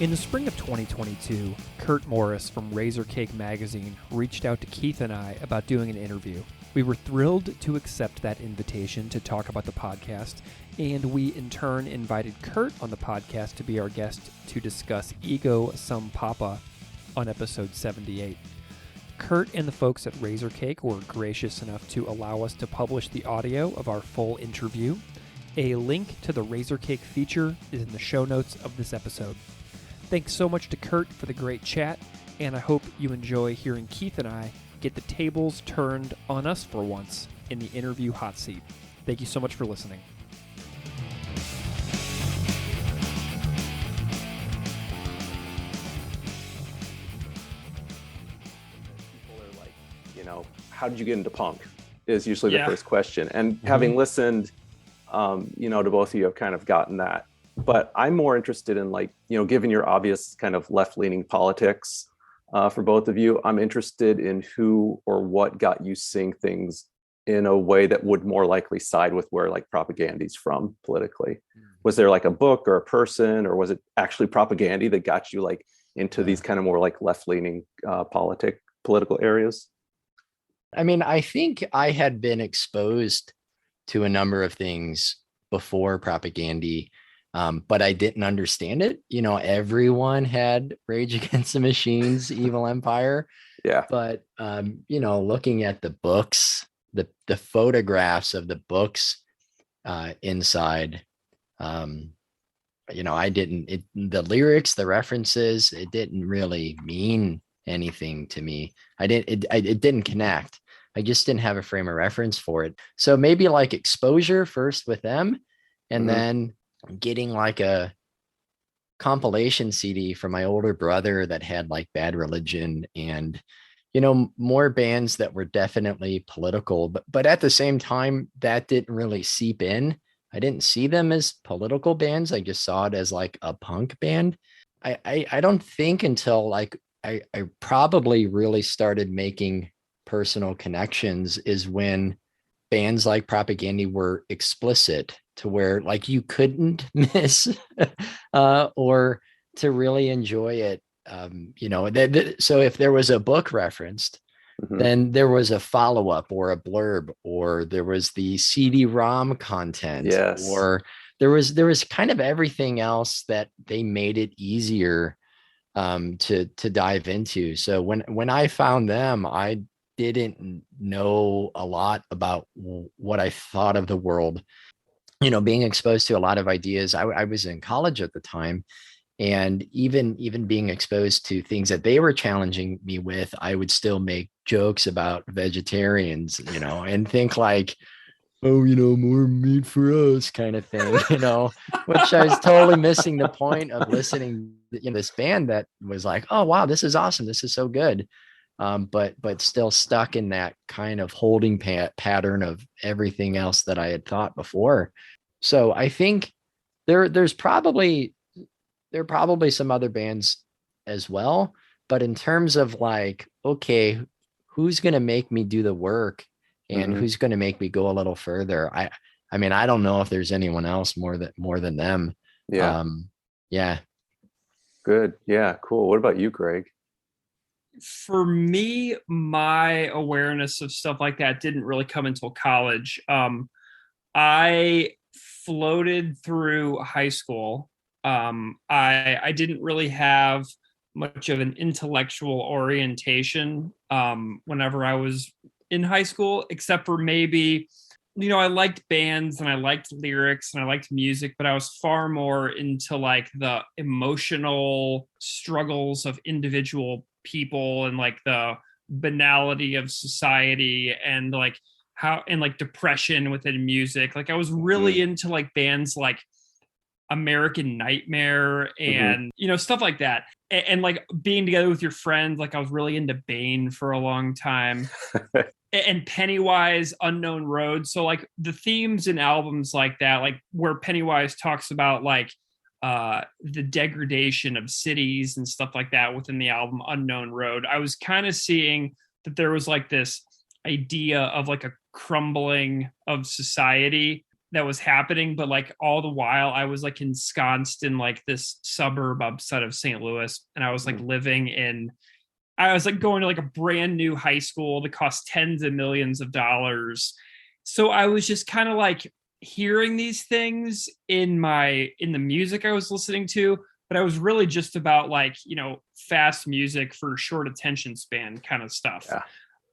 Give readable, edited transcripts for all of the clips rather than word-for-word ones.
In the spring of 2022, Kurt Morris from Razorcake magazine reached out to Keith and I about doing an interview. We were thrilled to accept that invitation to talk about the podcast, and we in turn invited Kurt on the podcast to be our guest to discuss Ego Sum Papa on episode 78. Kurt and the folks at Razorcake were gracious enough to allow us to publish the audio of our full interview. A link to the Razorcake feature is in the show notes of this episode. Thanks so much to Kurt for the great chat, and I hope you enjoy hearing Keith and I get the tables turned on us for once in the interview hot seat. Thank you so much for listening. People are like, how did you get into punk? Is usually the first question. And having listened, to both of you, I've kind of gotten that. But I'm more interested in given your obvious kind of left-leaning politics for both of you, I'm interested in who or what got you seeing things in a way that would more likely side with where propaganda's from politically. Was there a book or a person, or was it actually propaganda that got you into these kind of more left-leaning political areas? I mean, I think I had been exposed to a number of things before propaganda. But I didn't understand it. Everyone had Rage Against the Machine's Evil Empire. Yeah. But, looking at the books, the photographs of the books inside, the lyrics, the references, it didn't really mean anything to me. It didn't connect. I just didn't have a frame of reference for it. So maybe exposure first with them, and then getting a compilation CD from my older brother that had Bad Religion and, more bands that were definitely political, but at the same time, that didn't really seep in. I didn't see them as political bands. I just saw it as a punk band. I don't think until I probably really started making personal connections is when bands like Propaganda were explicit to where you couldn't miss or to really enjoy it. So if there was a book referenced, then there was a follow-up or a blurb, or there was the CD-ROM content, or there was kind of everything else that they made it easier to dive into. So when I found them, I didn't know a lot about what I thought of the world. Being exposed to a lot of ideas. I was in college at the time, and even being exposed to things that they were challenging me with, I would still make jokes about vegetarians, and think more meat for us kind of thing, which I was totally missing the point of listening to this band that was oh, wow, this is awesome. This is so good. But still stuck in that kind of holding pattern of everything else that I had thought before. So I think there are probably some other bands as well, but in terms of okay, who's going to make me do the work and who's going to make me go a little further? I mean, I don't know if there's anyone else more than them. Yeah. Yeah. Good. Yeah. Cool. What about you, Greg? For me, my awareness of stuff like that didn't really come until college. I floated through high school. I didn't really have much of an intellectual orientation whenever I was in high school, except for maybe, I liked bands and I liked lyrics and I liked music, but I was far more into the emotional struggles of individual people and the banality of society and how and depression within music. I was really into bands like American Nightmare and stuff like that, and being together with your friends. I was really into Bane for a long time. And Pennywise, Unknown Road. So the themes in albums like that, where Pennywise talks about the degradation of cities and stuff like that within the album Unknown Road, I was kind of seeing that there was this idea of a crumbling of society that was happening, but like all the while I was like ensconced in like this suburb outside of St. Louis, and I was like I was like going to like a brand new high school that cost tens of millions of dollars. So I was just kind of like hearing these things in the music I was listening to, but I was really just about like, fast music for short attention span kind of stuff. Yeah.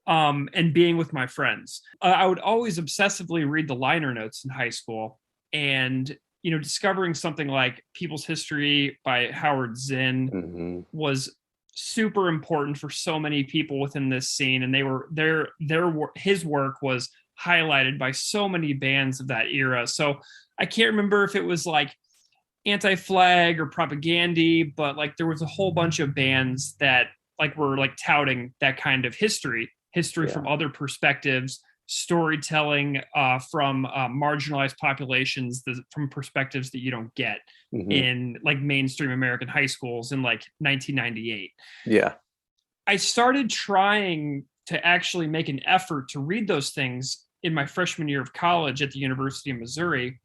And being with my friends. I would always obsessively read the liner notes in high school, and discovering something like People's History by Howard Zinn was super important for so many people within this scene, and his work was highlighted by so many bands of that era. So I can't remember if it was like Anti-Flag or Propaganda, but like there was a whole bunch of bands that like were like touting that kind of history from other perspectives, storytelling from marginalized populations, from perspectives that you don't get in like mainstream American high schools in like 1998. Yeah. I started trying to actually make an effort to read those things in my freshman year of college at the University of Missouri.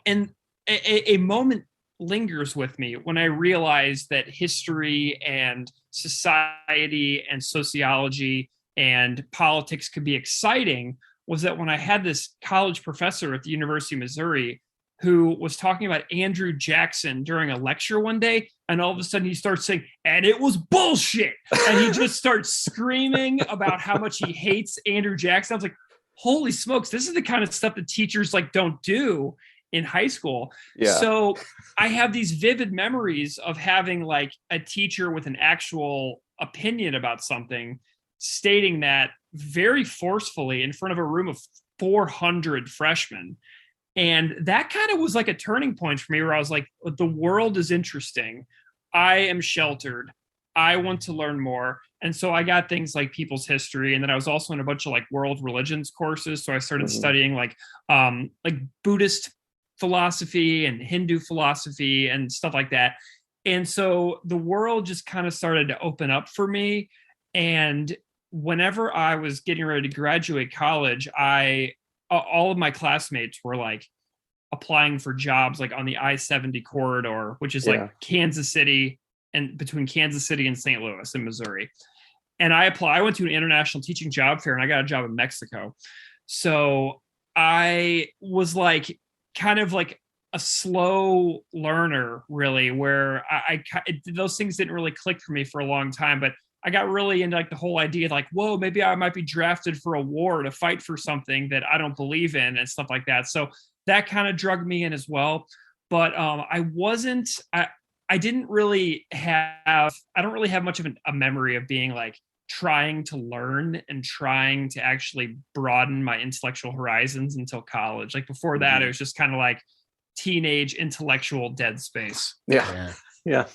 And a moment lingers with me when I realized that history and society and sociology and politics could be exciting, was that when I had this college professor at the University of Missouri who was talking about Andrew Jackson during a lecture one day, and all of a sudden he starts saying, and it was bullshit. And he just starts screaming about how much he hates Andrew Jackson. I was like, holy smokes, this is the kind of stuff that teachers like don't do in high school. Yeah. So I have these vivid memories of having like a teacher with an actual opinion about something stating that very forcefully in front of a room of 400 freshmen. And that kind of was like a turning point for me, where I was like, the world is interesting. I am sheltered. I want to learn more. And so I got things like People's History. And then I was also in a bunch of like world religions courses. So I started studying like Buddhist philosophy and Hindu philosophy and stuff like that. And so the world just kind of started to open up for me. And whenever I was getting ready to graduate college, all of my classmates were like applying for jobs like on the I-70 corridor, which is like Kansas City, and between Kansas City and St. Louis in Missouri. And I went to an international teaching job fair, and I got a job in Mexico. So I was like kind of like a slow learner, really, where those things didn't really click for me for a long time, but I got really into like the whole idea of like, whoa, maybe I might be drafted for a war to fight for something that I don't believe in and stuff like that. So that kind of drugged me in as well. But I don't really have much of a memory of being like trying to learn and trying to actually broaden my intellectual horizons until college. Like before that, it was just kind of like teenage intellectual dead space. Yeah. No,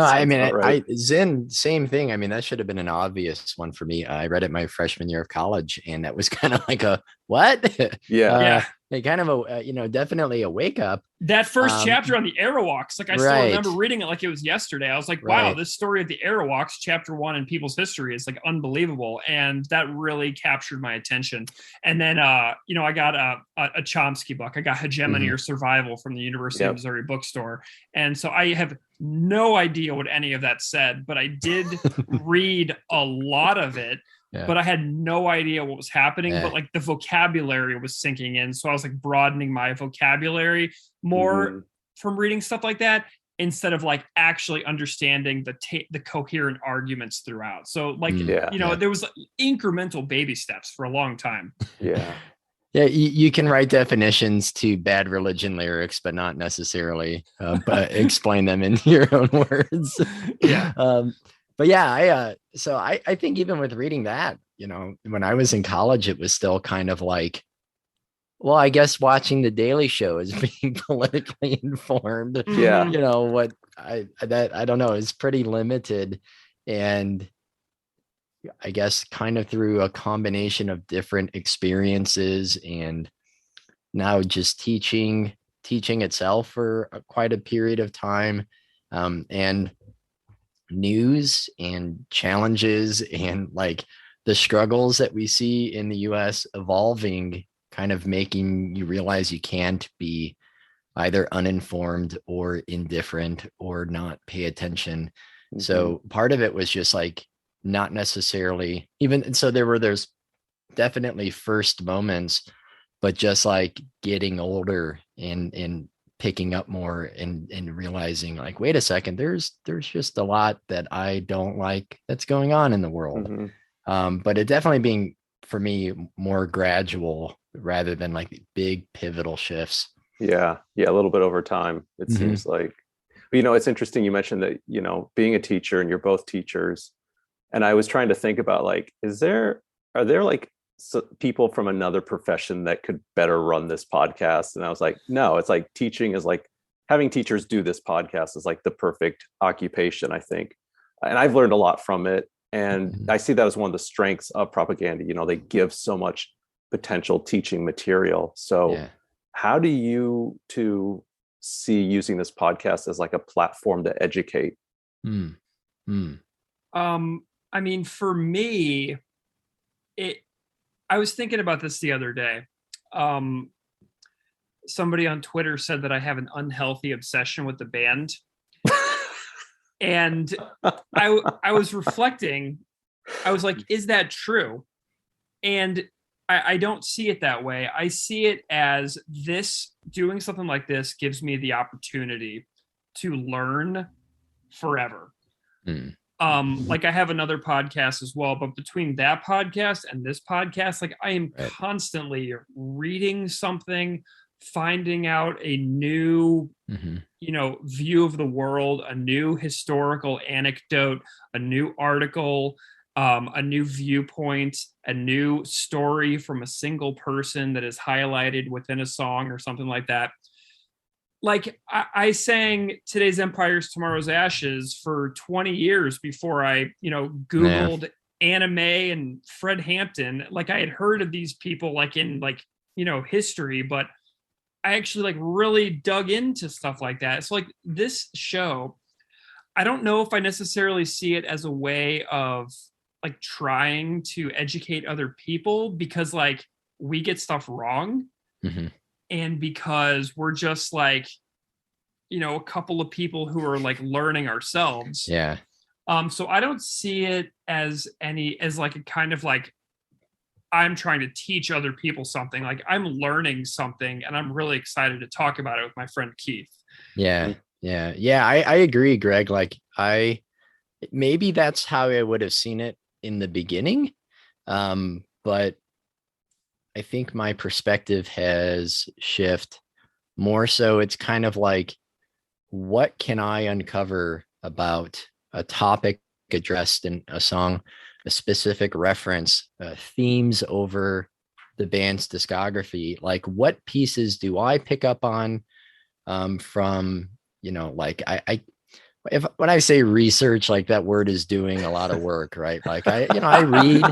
I mean, right. Zen, same thing. I mean, that should have been an obvious one for me. I read it my freshman year of college, and that was kind of like a, what? Kind of a, definitely a wake up. That first chapter on the Arawaks, like I still remember reading it like it was yesterday. I was like, wow, this story of the Arawaks, chapter 1 in People's History is like unbelievable. And that really captured my attention. And then, I got a Chomsky book. I got Hegemony or Survival from the University of Missouri bookstore. And so I have no idea what any of that said, but I did read a lot of it. But I had no idea what was happening, but like the vocabulary was sinking in. So I was like broadening my vocabulary more from reading stuff like that, instead of like actually understanding the coherent arguments throughout. So like, there was incremental baby steps for a long time. Yeah, you can write definitions to Bad Religion lyrics, but not necessarily but explain them in your own words. But yeah, I think even with reading that, when I was in college, it was still kind of like, well, I guess watching The Daily Show is being politically informed. Yeah. What I don't know, is pretty limited. And I guess kind of through a combination of different experiences, and now just teaching itself for quite a period of time, and news and challenges and like the struggles that we see in the US evolving kind of making you realize you can't be either uninformed or indifferent or not pay attention. Mm-hmm. So part of it was just like not necessarily even, and so there's definitely first moments, but just like getting older and picking up more and realizing like, wait a second, there's just a lot that I don't like that's going on in the world. Mm-hmm. But it definitely being for me more gradual rather than like big pivotal shifts. Yeah. A little bit over time, it mm-hmm. seems like. But, it's interesting you mentioned that, being a teacher and you're both teachers. And I was trying to think about like, are there like people from another profession that could better run this podcast? And I was like, no, it's like teaching is like having teachers do this podcast is like the perfect occupation, I think. And I've learned a lot from it. And mm-hmm. I see that as one of the strengths of propaganda. They give so much potential teaching material. So how do you two see using this podcast as like a platform to educate? I mean, for me, I was thinking about this the other day. Somebody on Twitter said that I have an unhealthy obsession with the band. And I was reflecting. I was like, is that true? And I don't see it that way. I see it as doing something like this gives me the opportunity to learn forever. Like I have another podcast as well, but between that podcast and this podcast, like I am constantly reading something, finding out a new, view of the world, a new historical anecdote, a new article, a new viewpoint, a new story from a single person that is highlighted within a song or something like that. Like I sang Today's Empires, Tomorrow's Ashes for 20 years before I, Googled anime and Fred Hampton. Like I had heard of these people like in history, but I actually like really dug into stuff like that. So like this show, I don't know if I necessarily see it as a way of like trying to educate other people because like we get stuff wrong. Mm-hmm. And because we're just like, a couple of people who are like learning ourselves. Yeah. So I don't see it as like a kind of like, I'm trying to teach other people something. Like I'm learning something and I'm really excited to talk about it with my friend Keith. Yeah. I agree, Greg. Like maybe that's how I would have seen it in the beginning. But I think my perspective has shifted more. So it's kind of like, what can I uncover about a topic addressed in a song, a specific reference, themes over the band's discography? Like what pieces do I pick up on from, like when I say research, like that word is doing a lot of work, right? Like I read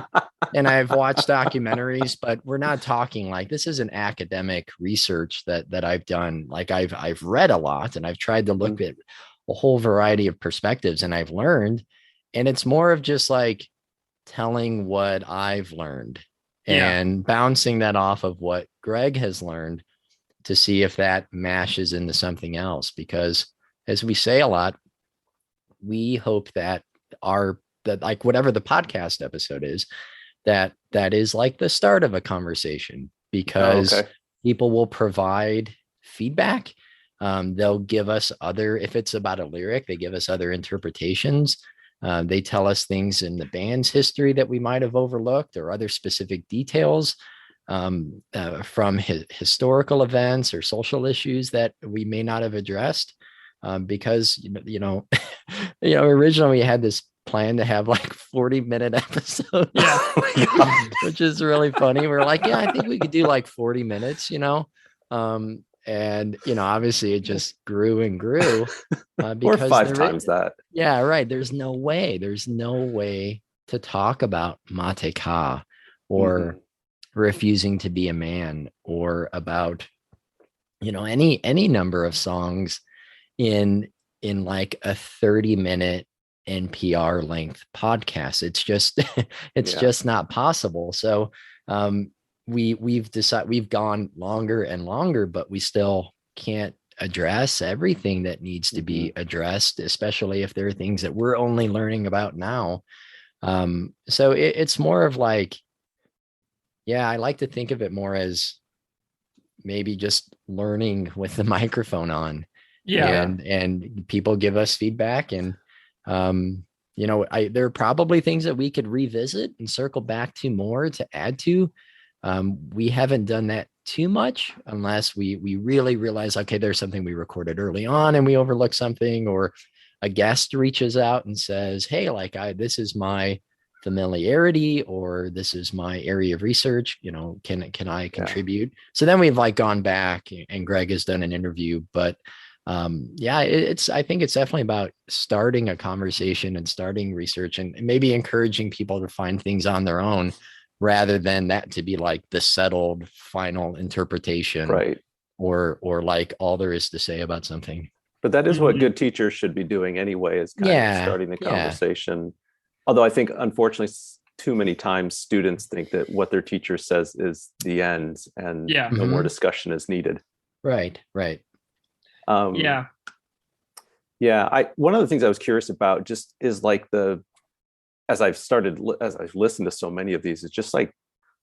and I've watched documentaries, but we're not talking like this is an academic research that I've done. Like I've read a lot and I've tried to look at a whole variety of perspectives and I've learned, and it's more of just like telling what I've learned and bouncing that off of what Greg has learned to see if that mashes into something else. Because as we say a lot, we hope that like whatever the podcast episode is, that is like the start of a conversation, because people will provide feedback. They'll give us if it's about a lyric, they give us other interpretations. They tell us things in the band's history that we might have overlooked, or other specific details from historical events or social issues that we may not have addressed. Because originally we had this plan to have like 40-minute episodes, which is really funny. We're like, I think we could do like 40 minutes, and obviously it just grew and grew because or 5 times that. Yeah, right. There's no way to talk about Mate Ka or refusing to be a man, or about any number of songs in like a 30-minute NPR length podcast. It's just just not possible. So we've gone longer and longer, but we still can't address everything that needs to be addressed, especially if there are things that we're only learning about now. So it's more of like, yeah, I like to think of it more as maybe just learning with the microphone on. Yeah. And people give us feedback, and there are probably things that we could revisit and circle back to more to add to. We haven't done that too much unless we really realize, okay, there's something we recorded early on and we overlooked something, or a guest reaches out and says, hey, this is my familiarity, or this is my area of research, can I contribute? So then we've gone back, and Greg has done an interview, but I think it's definitely about starting a conversation and starting research, and maybe encouraging people to find things on their own, rather than that to be the settled final interpretation, right? Or all there is to say about something. But that is what good teachers should be doing anyway, is kind of starting the conversation. Although I think, unfortunately, too many times students think that what their teacher says is the end, and no more discussion is needed. Right. One of the things I was curious about just is as I've listened to so many of these, it's just I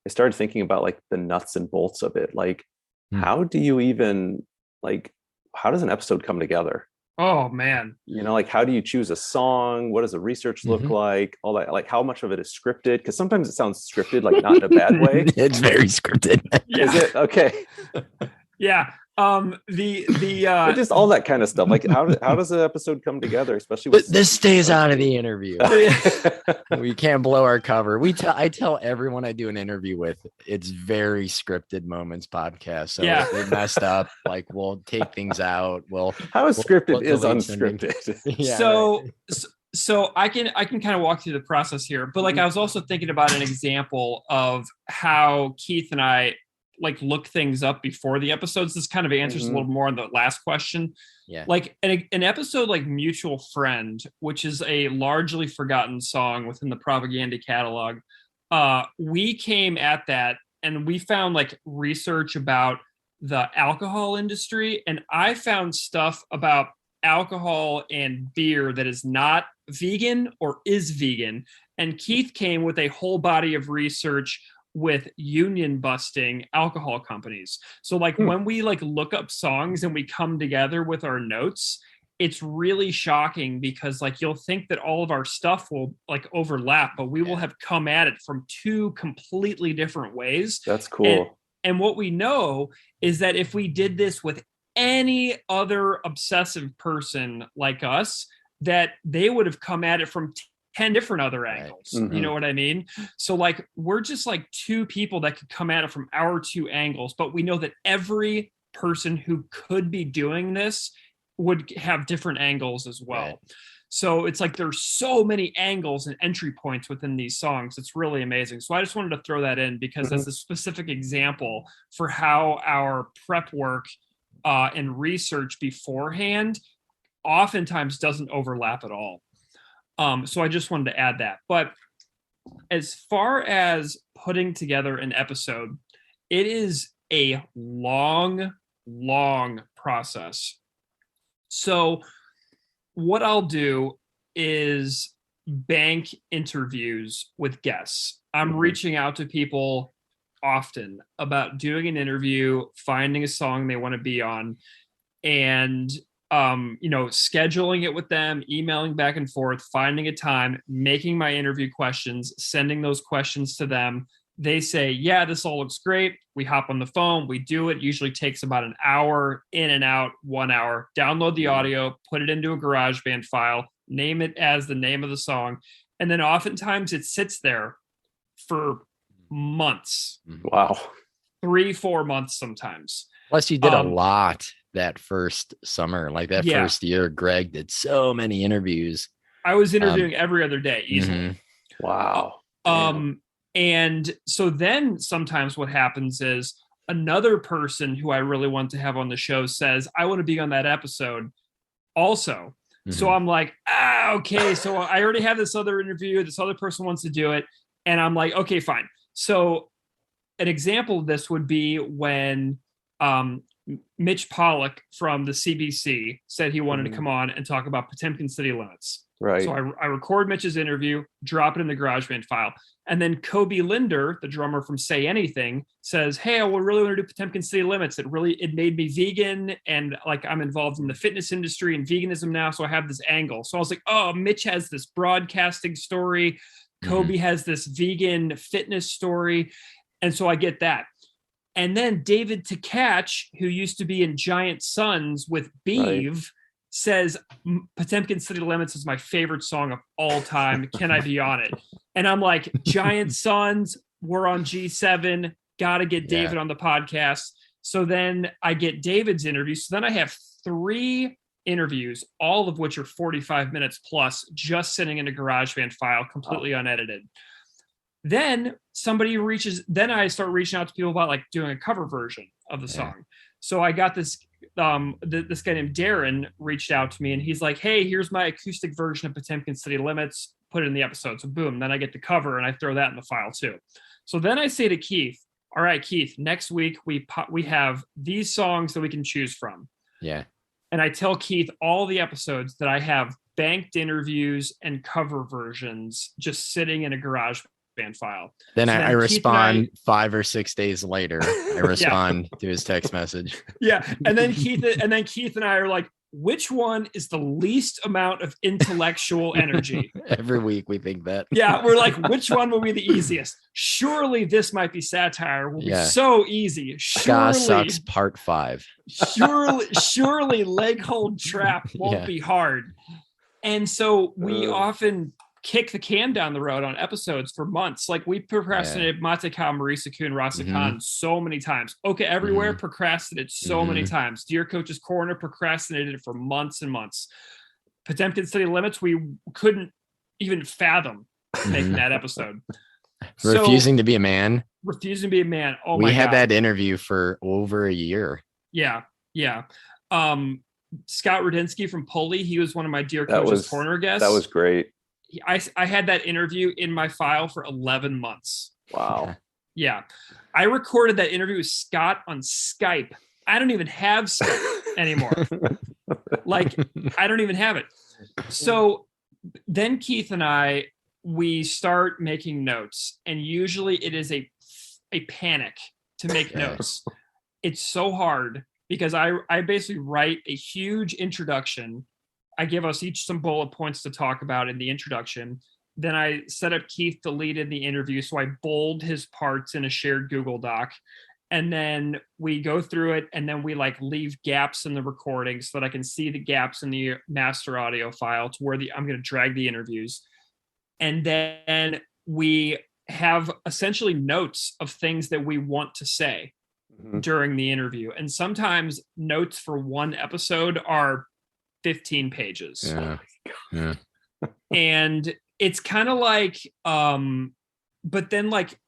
started thinking about the nuts and bolts of it. How do you even how does an episode come together? Oh man. How do you choose a song? What does the research look like? All that, how much of it is scripted? Because sometimes it sounds scripted, not in a bad way. It's very scripted. Is it? Okay. Yeah. Just all that kind of stuff. How does the episode come together, especially with this stays out of the interview. We can't blow our cover. I tell everyone I do an interview with, it's very scripted moments podcast. So if they messed up, we'll take things out. How is scripted is unscripted. So I can kind of walk through the process here, but I was also thinking about an example of how Keith and I look things up before the episodes. This kind of answers a little more on the last question. Yeah. An episode like Mutual Friend, which is a largely forgotten song within the Propaganda catalog. We came at that and we found research about the alcohol industry. And I found stuff about alcohol and beer that is not vegan or is vegan. And Keith came with a whole body of research with union busting alcohol companies. So when we look up songs and we come together with our notes, it's really shocking because you'll think that all of our stuff will overlap, but we will have come at it from two completely different ways. That's cool. And what we know is that if we did this with any other obsessive person like us, that they would have come at it from 10 different other angles. Right. You know what I mean? So we're just two people that could come at it from our two angles, but we know that every person who could be doing this would have different angles as well. Right. So it's there's so many angles and entry points within these songs. It's really amazing. So I just wanted to throw that in because that's a specific example for how our prep work and research beforehand oftentimes doesn't overlap at all. So I just wanted to add that. But as far as putting together an episode, it is a long process. So what I'll do is bank interviews with guests. I'm reaching out to people often about doing an interview, finding a song they want to be on, and scheduling it with them, emailing back and forth, finding a time, making my interview questions, sending those questions to them. They say, yeah, this all looks great. We hop on the phone, we do it. Usually takes about an hour, in and out, 1 hour, download the audio, put it into a GarageBand file, name it as the name of the song. And then oftentimes it sits there for months. Wow. 3-4 months sometimes. Plus you did a lot that first summer, first year. Greg did so many interviews. I was interviewing every other day easily. Wow. And so then sometimes what happens is another person who I really want to have on the show says, I want to be on that episode also. So I'm like, okay. So I already have this other interview. This other person wants to do it. And I'm like, okay, fine. So an example of this would be when Mitch Pollack from the CBC said he wanted to come on and talk about Potemkin City Limits. Right. So I record Mitch's interview, drop it in the GarageBand file. And then Kobe Linder, the drummer from Say Anything, says, hey, I really want to do Potemkin City Limits. It made me vegan, and like I'm involved in the fitness industry and veganism now. So I have this angle. So I was like, oh, Mitch has this broadcasting story. Kobe has this vegan fitness story. And so I get that. And then David Tkach, who used to be in Giant Sons with Beeve, says Potemkin City Limits is my favorite song of all time. Can I be on it? And I'm like, Giant Sons, we're on G7, gotta get David on the podcast. So then I get David's interview. So then I have 3 interviews, all of which are 45 minutes plus, just sitting in a GarageBand file, completely unedited. Then I start reaching out to people about like doing a cover version of the song. So I got this this guy named Darren reached out to me, and he's like, hey, here's my acoustic version of Potemkin City Limits, put it in the episode. So boom, then I get the cover and I throw that in the file too. So then I say to Keith, all right, Keith, next week we have these songs that we can choose from. Yeah. And I tell Keith all the episodes that I have banked interviews and cover versions just sitting in a GarageBand file. Then so I respond 5 or 6 days later. I respond to his text message. Yeah. And then Keith and I are like, which one is the least amount of intellectual energy? Every week we think that. Yeah. We're like, which one will be the easiest? Surely this might be satire. Will be so easy. Ska Sucks Part 5. Surely Leg Hold Trap won't be hard. And so we often kick the can down the road on episodes for months. Like we procrastinated Mateka, Marisa Kuhn, Rasa Khan so many times. Okay, everywhere procrastinated so many times. Dear Coach's Corner procrastinated it for months and months. Potemkin City Limits, we couldn't even fathom making that episode. Refusing to be a man. Refusing to be a man. Oh my God. We had that interview for over a year. Yeah. Yeah. Scott Rudinsky from Pulley, he was one of my Dear Coach's Corner guests. That was great. I had that interview in my file for 11 months. Wow. Yeah. I recorded that interview with Scott on Skype. I don't even have Skype anymore. Like, I don't even have it. So then Keith and we start making notes, and usually it is a panic to make notes. It's so hard because I basically write a huge introduction. I give us each some bullet points to talk about in the introduction. Then I set up Keith to lead in the interview. So I bold his parts in a shared Google Doc. And then we go through it, and then we like leave gaps in the recording so that I can see the gaps in the master audio file to where I'm going to drag the interviews. And then we have essentially notes of things that we want to say during the interview. And sometimes notes for one episode are 15 pages. Yeah. And it's kind of like, but then like,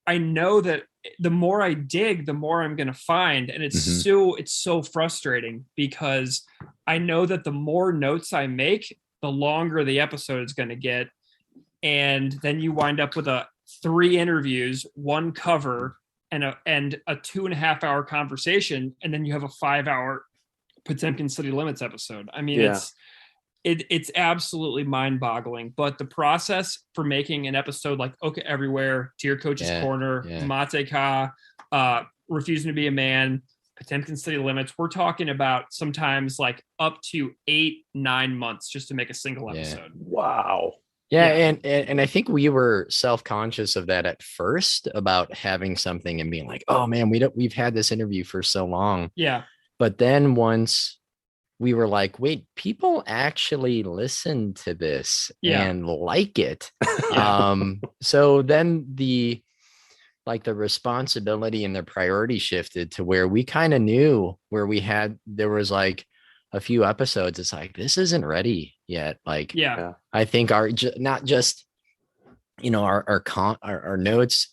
I know that the more I dig, the more I'm going to find. And it's so frustrating because I know that the more notes I make, the longer the episode is going to get. And then you wind up with 3 interviews, 1 cover, and a 2.5 hour conversation. And then you have a 5-hour Potemkin City Limits episode. I mean, it's absolutely mind-boggling. But the process for making an episode like Okay Everywhere, Dear Coach's Corner, Mateka, Refusing to Be a Man, Potemkin City Limits, we're talking about sometimes like up to 8-9 months just to make a single episode. Wow. Yeah, and I think we were self-conscious of that at first about having something and being like, oh man, we've had this interview for so long. Yeah. But then once we were like, wait, people actually listen to this and like it. So then the responsibility and the priority shifted to where we kind of knew where there was like a few episodes. It's like, this isn't ready yet. Like, I think not just, our notes,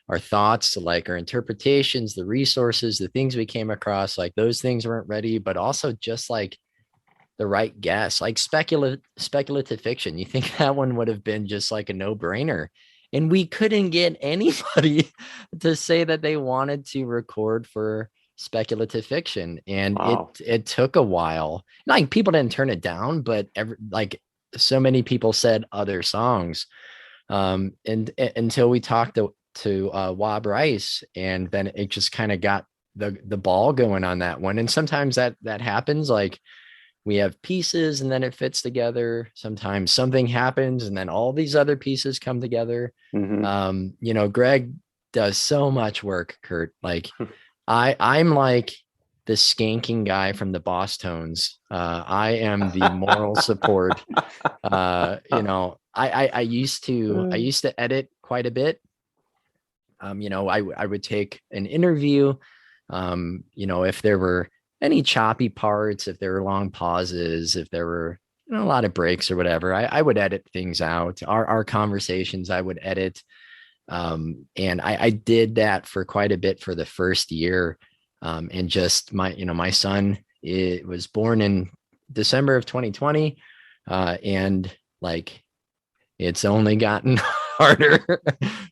our thoughts, like our interpretations, the resources, the things we came across, like those things weren't ready, but also just like the right guess, like speculative fiction. You think that one would have been just like a no-brainer. and we couldn't get anybody to say that they wanted to record for speculative fiction. And Wow. it took a while. Like people didn't turn it down, but like so many people said other songs. And until we talked to Wob Rice, and then it just kind of got the ball going on that one. And sometimes that happens, like we have pieces and then it fits together. Sometimes something happens and then all these other pieces come together. You know, Greg does so much work, Kurt. Like I'm like the skanking guy from the Boss Tones. I am the moral support. You know, I used to edit quite a bit. You know, I would take an interview. You know, if there were any choppy parts, if there were long pauses, if there were, you know, a lot of breaks or whatever, I would edit things out. Our conversations, I would edit. And I did that for quite a bit for the first year. And just my son, it was born in December of 2020. And like, it's only gotten harder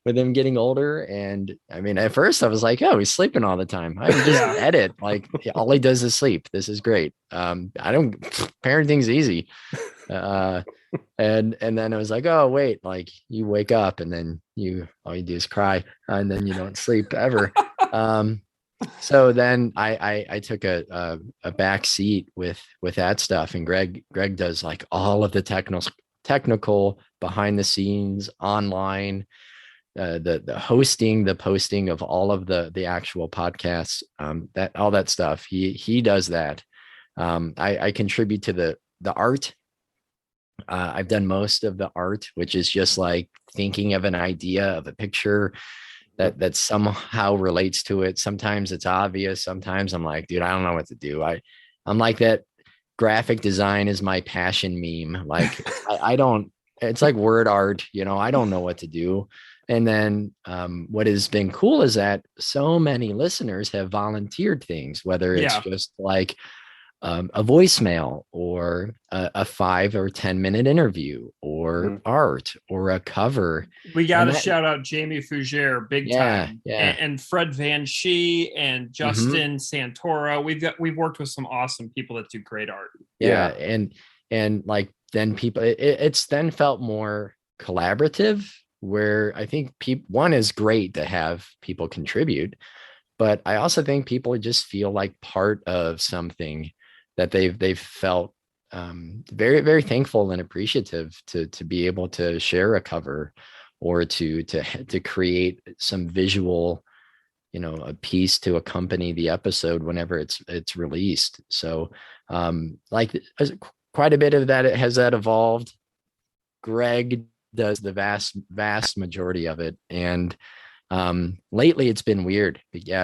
with him getting older. And I mean, at first I was like, oh, he's sleeping all the time. I can just edit. Like all he does is sleep. This is great. Parenting's easy. And then I was like, oh, wait, like you wake up and then all you do is cry and then you don't sleep ever. So then I took a back seat with that stuff, and Greg does like all of the technical behind the scenes online, the hosting, the posting of all of the actual podcasts, that all that stuff. He does that. I contribute to the art. I've done most of the art, which is just like thinking of an idea of a picture that somehow relates to it. Sometimes it's obvious. Sometimes I'm like, dude, I don't know what to do. I'm like that. Graphic design is my passion meme. Like I don't, it's like word art, you know, I don't know what to do. And then what has been cool is that so many listeners have volunteered things, whether it's just like a voicemail or a 5 or 10 minute interview or art or a cover. We got to shout out Jamie Fougere big time. And Fred Van Schie and Justin Santoro. We've worked with some awesome people that do great art. And like then people, it's then felt more collaborative, where I think one is great to have people contribute, but I also think people just feel like part of something that they've felt very, very thankful and appreciative to be able to share a cover or to create some visual, you know, a piece to accompany the episode whenever it's released. So like quite a bit of that has that evolved. Greg does the vast majority of it, and lately it's been weird,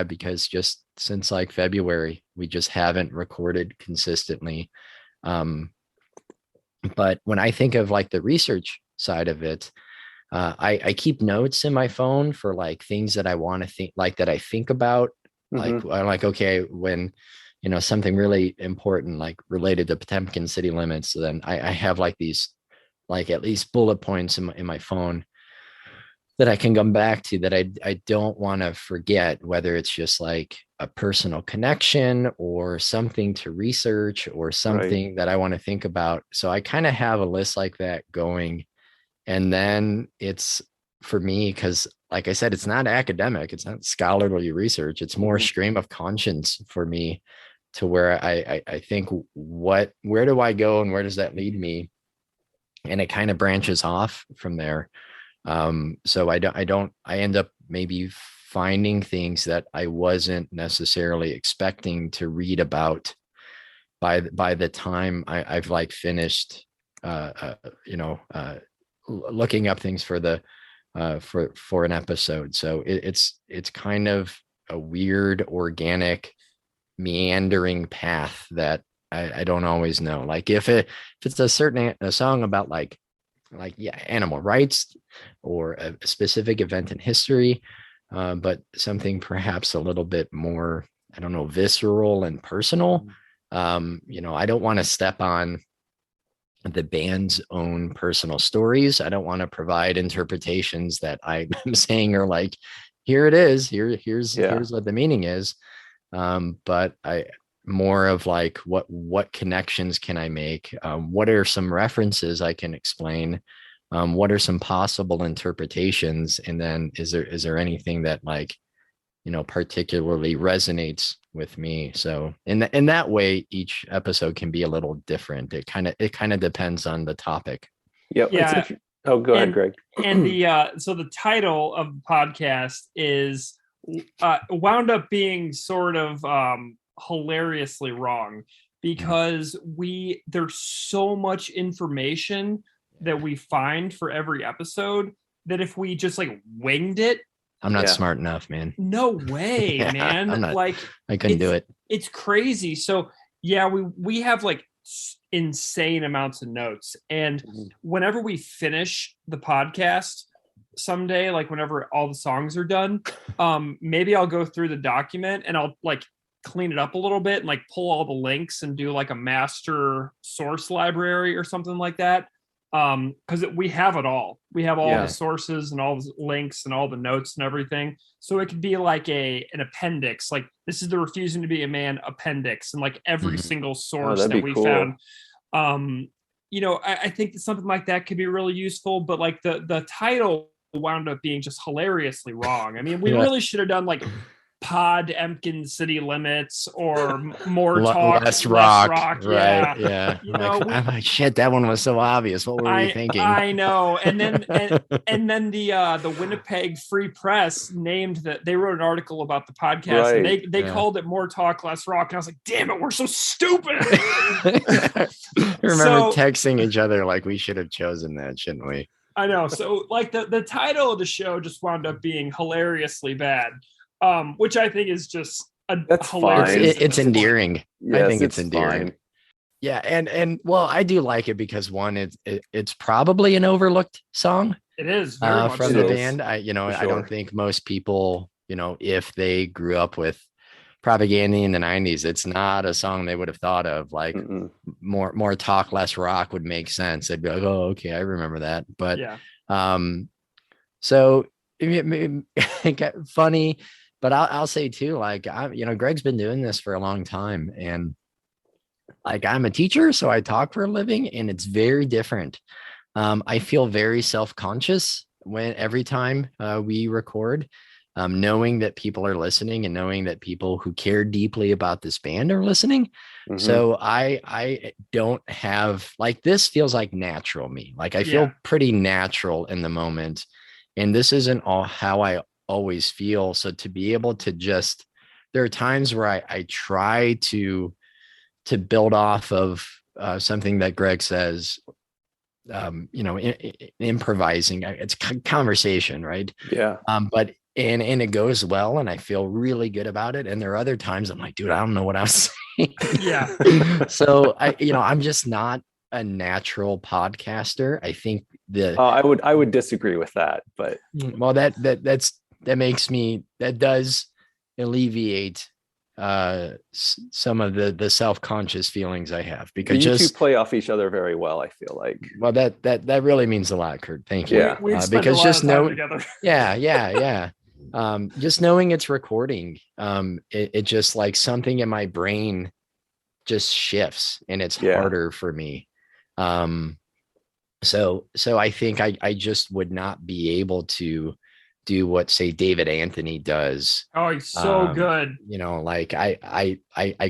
because just since like February we just haven't recorded consistently. But when I think of like the research side of it, I keep notes in my phone for like things that I want to think, like that I think about. Like I'm like, okay, when you know something really important like related to Potemkin city limits, so then I have like these like at least bullet points in my phone that I can come back to, that I don't want to forget, whether it's just like a personal connection or something to research or something that I want to think about. So I kind of have a list like that going. And then it's for me, because like I said, it's not academic, it's not scholarly research, it's more stream of conscience for me, to where I think where do I go and where does that lead me? And it kind of branches off from there. So I end up maybe finding things that I wasn't necessarily expecting to read about by the time I've like finished, looking up things for the, for an episode. So it's kind of a weird, organic, meandering path that I don't always know. Like if it's a song about like animal rights or a specific event in history, but something perhaps a little bit more, I don't know, visceral and personal. I don't want to step on the band's own personal stories. I don't want to provide interpretations that I'm saying are like, here it is, here's what the meaning is. But I more of like what connections can I make? What are some references I can explain? What are some possible interpretations? And then is there anything that like, particularly resonates with me? So in that way, each episode can be a little different. It kind of depends on the topic. Yep. Yeah. Oh, go ahead, Greg. And so the title of the podcast is wound up being sort of hilariously wrong, because there's so much information that we find for every episode that if we just like winged it, I'm not smart enough, man. No way, man. I couldn't do it. It's crazy. So yeah, we have like insane amounts of notes. And whenever we finish the podcast someday, like whenever all the songs are done, maybe I'll go through the document and I'll like clean it up a little bit and like pull all the links and do like a master source library or something like that. Because we have it all. We have all the sources and all the links and all the notes and everything. So it could be like an appendix, like this is the Refusing to Be a Man appendix, and like every single source that we found. I think that something like that could be really useful, but like the title wound up being just hilariously wrong. I mean, we really should have done like Pod Emkin City Limits or More Talk, Less Rock. Right. Yeah. I'm like, shit, that one was so obvious. What were we thinking? I know. And then and then the Winnipeg Free Press named that, they wrote an article about the podcast, and they called it More Talk, Less Rock. And I was like, damn it, we're so stupid. I remember texting each other like we should have chosen that, shouldn't we? I know. So like the title of the show just wound up being hilariously bad. Which I think is just hilarious. It's endearing. Yes, I think it's endearing. Fine. Yeah, and well, I do like it because one, it's probably an overlooked song. It is from the band. I don't think most people, if they grew up with Propaganda in the 90s, it's not a song they would have thought of. Like more talk, less rock would make sense. They'd be like, oh, okay, I remember that. But so it got funny. But I'll say too, like, Greg's been doing this for a long time, and like I'm a teacher, so I talk for a living, and it's very different. I feel very self-conscious every time we record, knowing that people are listening and knowing that people who care deeply about this band are listening. So I don't have, like, this feels like natural me. Like I feel pretty natural in the moment, and this isn't all how I always feel. So to be able to just, there are times where I try to build off of something that Greg says, improvising. It's conversation, right? Yeah. But and it goes well, and I feel really good about it. And there are other times I'm like, dude, I don't know what I was saying. Yeah. So I'm just not a natural podcaster. I think I would disagree with that, but well, that does alleviate some of the self-conscious feelings I have, because you two play off each other very well, I feel like. Well, that really means a lot, Kurt. Thank you. Yeah. Because just know together. Yeah. Just knowing it's recording, it just, like, something in my brain just shifts, and it's harder for me. So I think I just would not be able to do what, say, David Anthony does. Oh, he's so good. Like I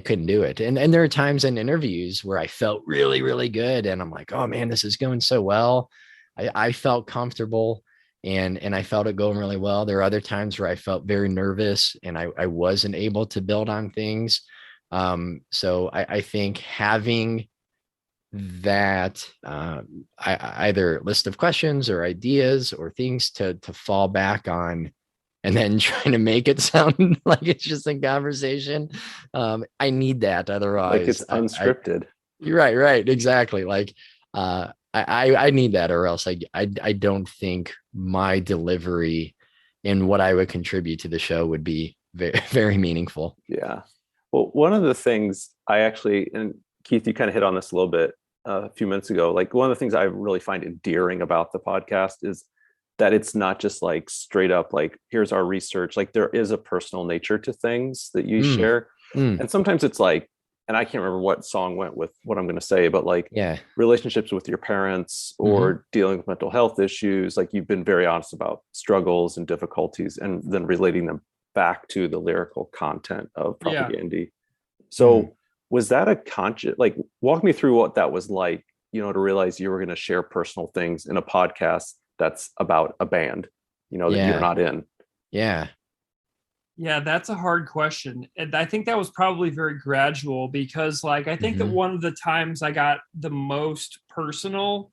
couldn't do it. And there are times in interviews where I felt really, really good, and I'm like, oh man, this is going so well. I felt comfortable, and I felt it going really well. There are other times where I felt very nervous, and I wasn't able to build on things. So I think having that either list of questions or ideas or things to fall back on, and then trying to make it sound like it's just a conversation, I need that. Otherwise, like it's unscripted. You're right, exactly. Like I need that, or else I don't think my delivery and what I would contribute to the show would be very, very meaningful. Yeah. Well, one of the things I actually, and Keith, you kind of hit on this a little bit, a few minutes ago, like one of the things I really find endearing about the podcast is that it's not just like straight up like here's our research. Like there is a personal nature to things that you Mm, share, mm, and sometimes it's like, and I can't remember what song went with what I'm going to say, but like yeah. relationships with your parents or Mm-hmm. dealing with mental health issues, like you've been very honest about struggles and difficulties, and then relating them back to the lyrical content of Yeah. Propaganda. So was that a conscious, like, walk me through what that was like, you know, to realize you were going to share personal things in a podcast that's about a band, you know, that you're Yeah. not in? Yeah. Yeah, that's a hard question. And I think that was probably very gradual because, like, I think that Mhm. one of the times I got the most personal,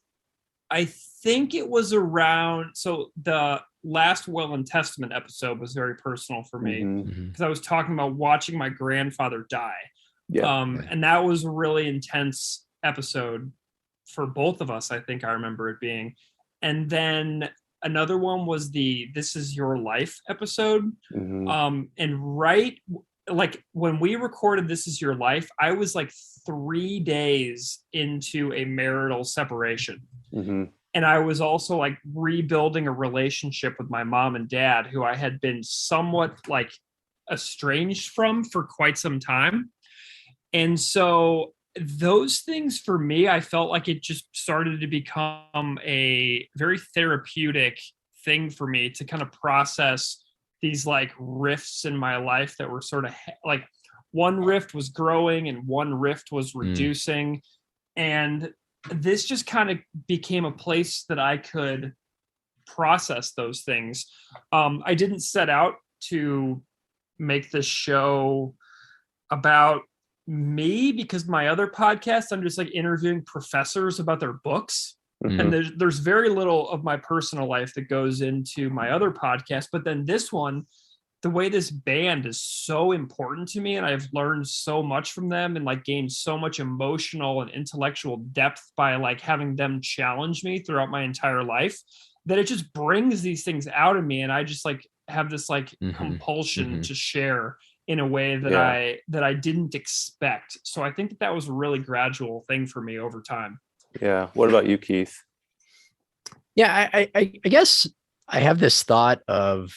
I think it was around, so the last Will and Testament episode was very personal for me Mhm. Mhm. because I was talking about watching my grandfather die. Yeah. Yeah. And that was a really intense episode for both of us. I think I remember it being. And then another one was the This Is Your Life episode. Mhm. And right, like when we recorded This Is Your Life, I was like 3 days into a marital separation. Mhm. And I was also like rebuilding a relationship with my mom and dad, who I had been somewhat like estranged from for quite some time. And so those things for me, I felt like it just started to become a very therapeutic thing for me to kind of process these like rifts in my life that were sort of like one rift was growing and one rift was reducing. And this just kind of became a place that I could process those things. I didn't set out to make this show about me because my other podcast, I'm just like interviewing professors about their books. Mhm. And there's very little of my personal life that goes into my other podcast. But then this one, the way this band is so important to me, and I've learned so much from them and like gained so much emotional and intellectual depth by like having them challenge me throughout my entire life, that it just brings these things out of me. And I just like have this like compulsion to share in a way that I didn't expect. So I think that was a really gradual thing for me over time. Yeah. What about you, Keith? Yeah, I guess I have this thought of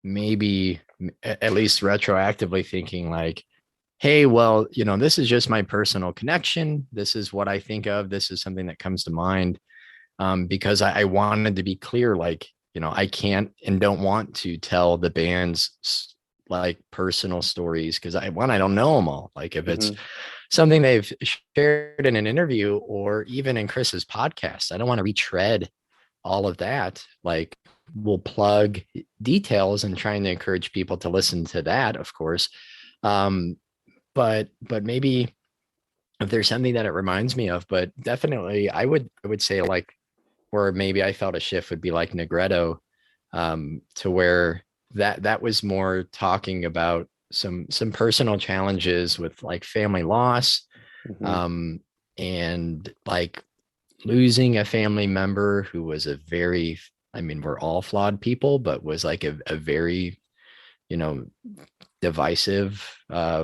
maybe at least retroactively thinking like, hey, well, you know, this is just my personal connection. This is what I think of. This is something that comes to mind, because I wanted to be clear, like, you know, I can't and don't want to tell the band's like personal stories because I don't know them all. Like if it's something they've shared in an interview or even in Chris's podcast, I don't want to retread all of that. Like we'll plug details and trying to encourage people to listen to that, of course. But maybe if there's something that it reminds me of, but definitely I would say like, or maybe I felt a shift would be like Negretto, to where that was more talking about some personal challenges with like family loss, and like losing a family member who was a very, I mean, we're all flawed people, but was like a very, you know, divisive,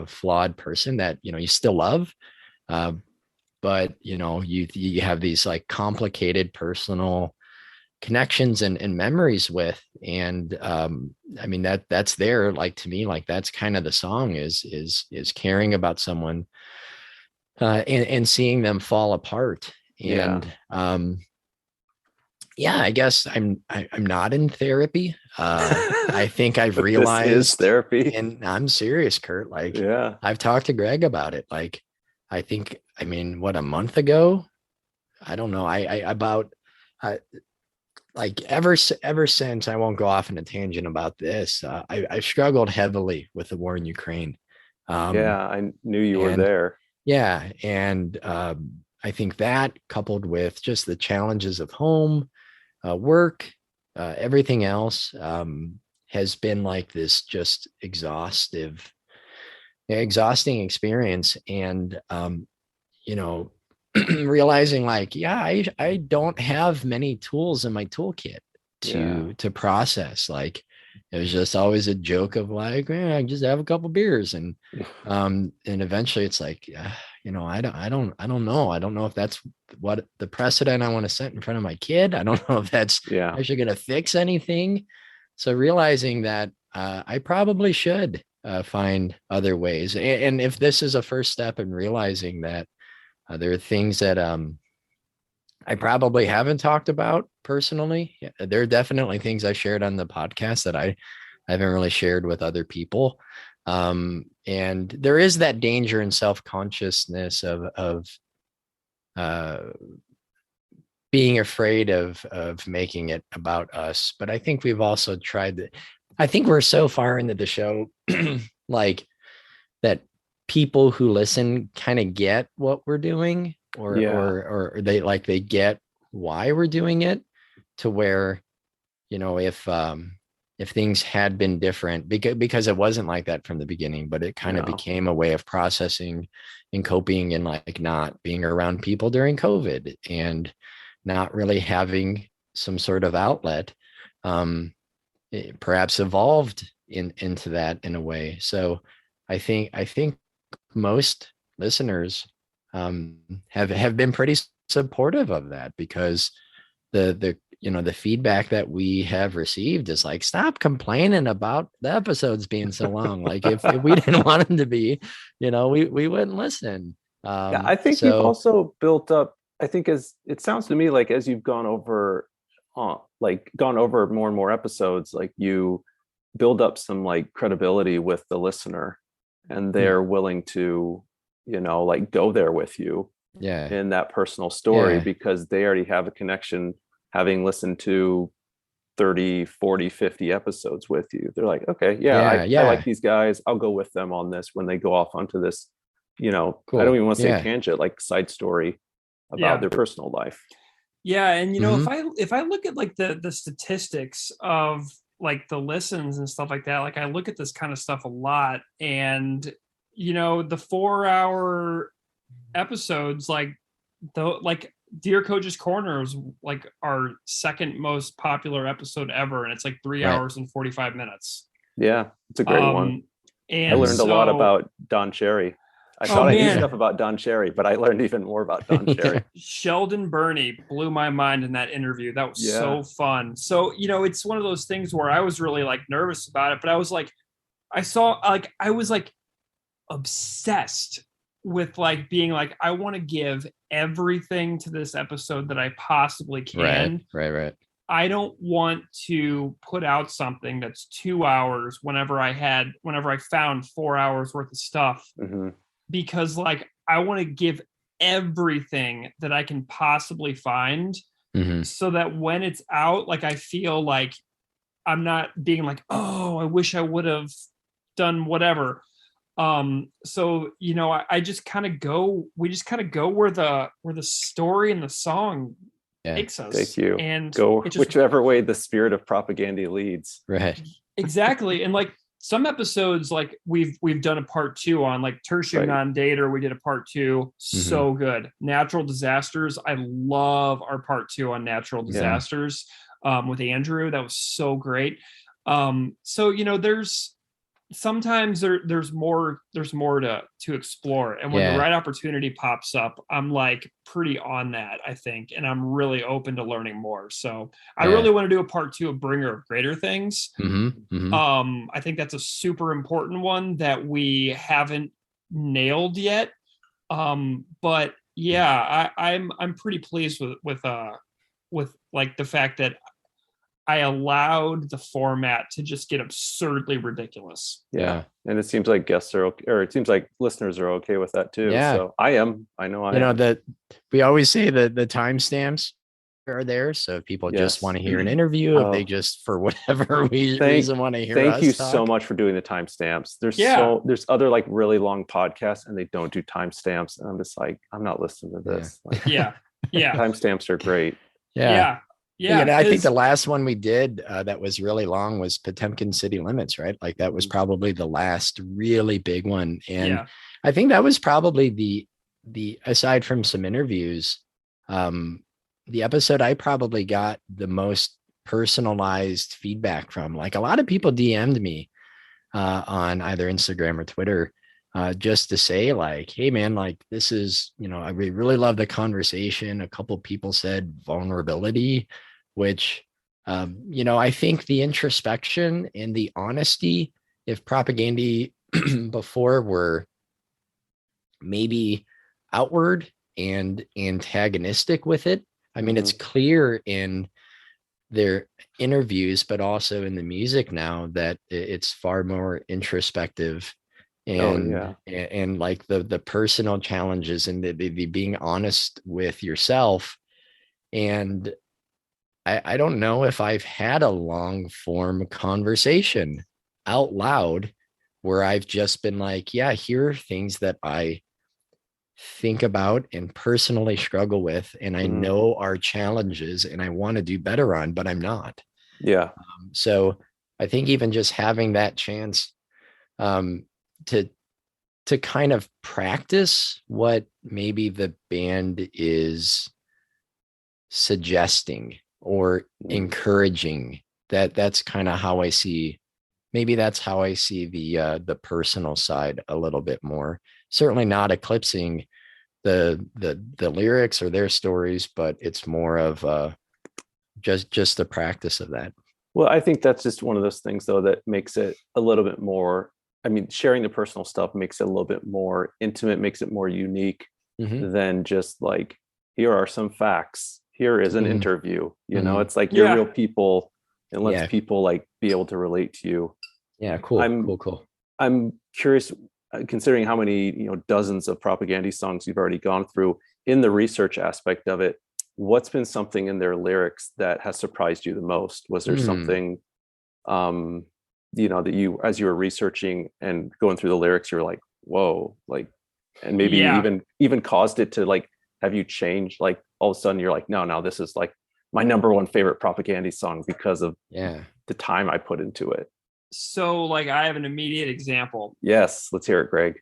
flawed person that, you know, you still love. But, you know, you have these like complicated personal connections and memories with. And I mean, that's there, like to me, like that's kind of the song is caring about someone, and seeing them fall apart. And yeah, I guess I'm not in therapy. I think I've realized this is therapy, and I'm serious, Kurt. Like, I've talked to Greg about it. Like, I think, I mean, what, a month ago? I don't know. Like ever since, I won't go off on a tangent about this. I've struggled heavily with the war in Ukraine. I knew you were there. Yeah, and I think that coupled with just the challenges of home, work, everything else, has been like this just exhausting experience. And you know, realizing like, yeah, I don't have many tools in my toolkit to process. Like it was just always a joke of like, I just have a couple beers, and eventually it's like, I don't know. I don't know if that's what the precedent I want to set in front of my kid. I don't know if that's actually going to fix anything. So realizing that I probably should find other ways. And if this is a first step in realizing that there are things that I probably haven't talked about personally. Yeah, there are definitely things I shared on the podcast that I haven't really shared with other people. And there is that danger and self-consciousness of being afraid of making it about us. But I think we've also tried that. I think we're so far into the show, like that people who listen kind of get what we're doing, or they get why we're doing it, to where, if things had been different, because it wasn't like that from the beginning, but it kind of became a way of processing and coping, and like not being around people during COVID and not really having some sort of outlet, it perhaps evolved into that in a way. So I think most listeners have been pretty supportive of that, because the feedback that we have received is like, stop complaining about the episodes being so long. Like if we didn't want them to be, we wouldn't listen. I think you've also built up, I think, as it sounds to me, like as you've gone over more and more episodes, like you build up some like credibility with the listener, and they're willing to, like go there with you in that personal story, because they already have a connection, having listened to 30, 40, 50 episodes with you. They're like, okay, I like these guys. I'll go with them on this when they go off onto this, cool. I don't even want to say tangent, like side story about their personal life. Yeah. And, if I look at like the statistics of like the listens and stuff like that, like I look at this kind of stuff a lot, and, the 4-hour episodes, like Dear Coach's Corner was like our second most popular episode ever, and it's like 3 hours and 45 minutes. Yeah, it's a great one. And I learned a lot about Don Cherry. I thought I knew stuff about Don Cherry, but I learned even more about Don Cherry. Sheldon Burney blew my mind in that interview. That was so fun. So, it's one of those things where I was really like nervous about it, but I was like, I was like obsessed with like being like, I want to give everything to this episode that I possibly can. Right. I don't want to put out something that's 2 hours whenever I found 4 hours worth of stuff. Mm-hmm. Because like, I want to give everything that I can possibly find, so that when it's out, like, I feel like I'm not being like, oh, I wish I would have done whatever. So, I just kind of go where the story and the song takes us. Thank you. And go whichever way the spirit of propaganda leads. Right. Exactly. And like some episodes, like we've done a part 2 on, like Tertium Non-Dater. We did a part 2. So good. Natural disasters. I love our part 2 on natural disasters with Andrew. That was so great. So, there's sometimes there's more to explore, and when the right opportunity pops up, I'm like pretty on that, I think, and I'm really open to learning more. So I really want to do a part 2 of Bringer of Greater Things. I think that's a super important one that we haven't nailed yet, but I'm pretty pleased with like the fact that I allowed the format to just get absurdly ridiculous. Yeah. And it seems like guests are okay, or it seems like listeners are okay with that too. Yeah. So I am. That we always say that the timestamps are there. So if people just want to hear an interview, if they just, for whatever reason, want to hear us Thank you talk. so much for doing the timestamps. There's other like really long podcasts and they don't do timestamps. And I'm just like, I'm not listening to this. Like, timestamps are great. Yeah, I think the last one we did that was really long was Potemkin City Limits, right? Like that was probably the last really big one. And I think that was probably the aside from some interviews, the episode I probably got the most personalized feedback from. Like a lot of people DM'd me on either Instagram or Twitter just to say like, hey man, like this is, I really love the conversation. A couple people said vulnerability, which, I think the introspection and the honesty, if propaganda before were maybe outward and antagonistic with it. I mean, it's clear in their interviews, but also in the music now that it's far more introspective and like the personal challenges and the being honest with yourself. And I don't know if I've had a long form conversation out loud where I've just been like, yeah, here are things that I think about and personally struggle with, and I know are challenges and I want to do better on, but I'm not. Yeah. So I think even just having that chance to kind of practice what maybe the band is suggesting or encouraging, that's kind of how I see, maybe that's how I see the personal side a little bit more. Certainly not eclipsing the lyrics or their stories, but it's more of just the practice of that. Well, I think that's just one of those things though that makes it a little bit more, I mean, sharing the personal stuff makes it a little bit more intimate, makes it more unique than just like, here are some facts, here is an interview, it's like you're real people, and lets people like be able to relate to you. Yeah, cool. Cool. I'm curious, considering how many dozens of propaganda songs you've already gone through, in the research aspect of it, what's been something in their lyrics that has surprised you the most? Was there something that you, as you were researching and going through the lyrics, you were like, whoa, like, and maybe even caused it to like have you change, like all of a sudden you're like, no, this is like my number one favorite propaganda song because of the time I put into it? So like I have an immediate example. Yes, let's hear it, Greg.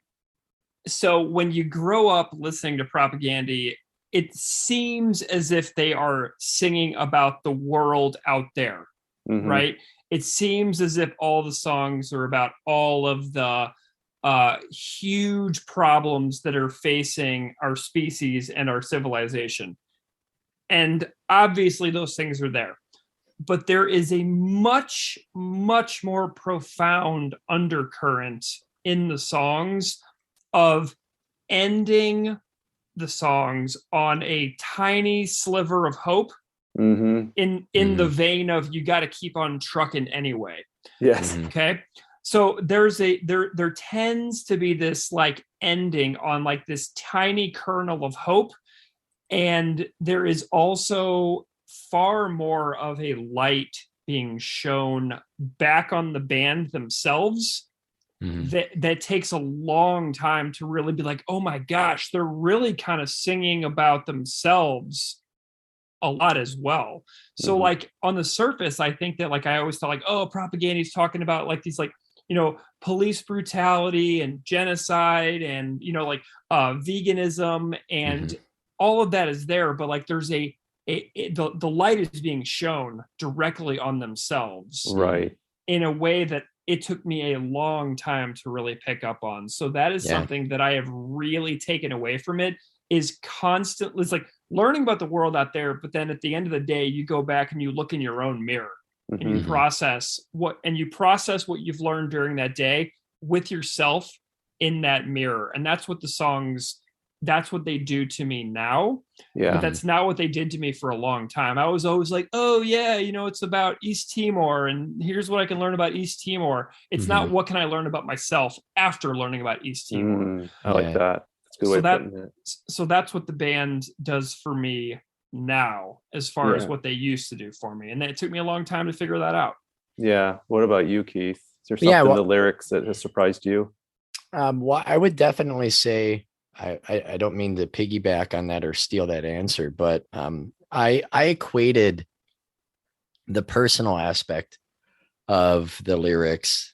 So when you grow up listening to propaganda, it seems as if they are singing about the world out there, right? It seems as if all the songs are about all of the huge problems that are facing our species and our civilization. And obviously those things are there. But there is a much, much more profound undercurrent in the songs of ending the songs on a tiny sliver of hope in the vein of you got to keep on trucking anyway. Yes. Okay. So there tends to be this like ending on like this tiny kernel of hope. And there is also far more of a light being shown back on the band themselves that takes a long time to really be like, oh my gosh, they're really kind of singing about themselves a lot as well. So like on the surface, I think that like I always thought like, oh, propaganda is talking about like these like, police brutality and genocide and like veganism and all of that is there, but like there's the light is being shown directly on themselves, right, in a way that it took me a long time to really pick up on. So that is something that I have really taken away from it, is constantly, it's like learning about the world out there, but then at the end of the day, you go back and you look in your own mirror and you process what you've learned during that day with yourself in that mirror. And that's what the songs, that's what they do to me now. But that's not what they did to me for a long time. I was always like, oh yeah, it's about East Timor and here's what I can learn about East Timor. It's not what can I learn about myself after learning about East Timor. I like that. That's a good way of putting it. So that's what the band does for me now, as far as what they used to do for me. And it took me a long time to figure that out. Yeah. What about you, Keith? Is there something in the lyrics that has surprised you? Well, I would definitely say, I don't mean to piggyback on that or steal that answer, but I equated the personal aspect of the lyrics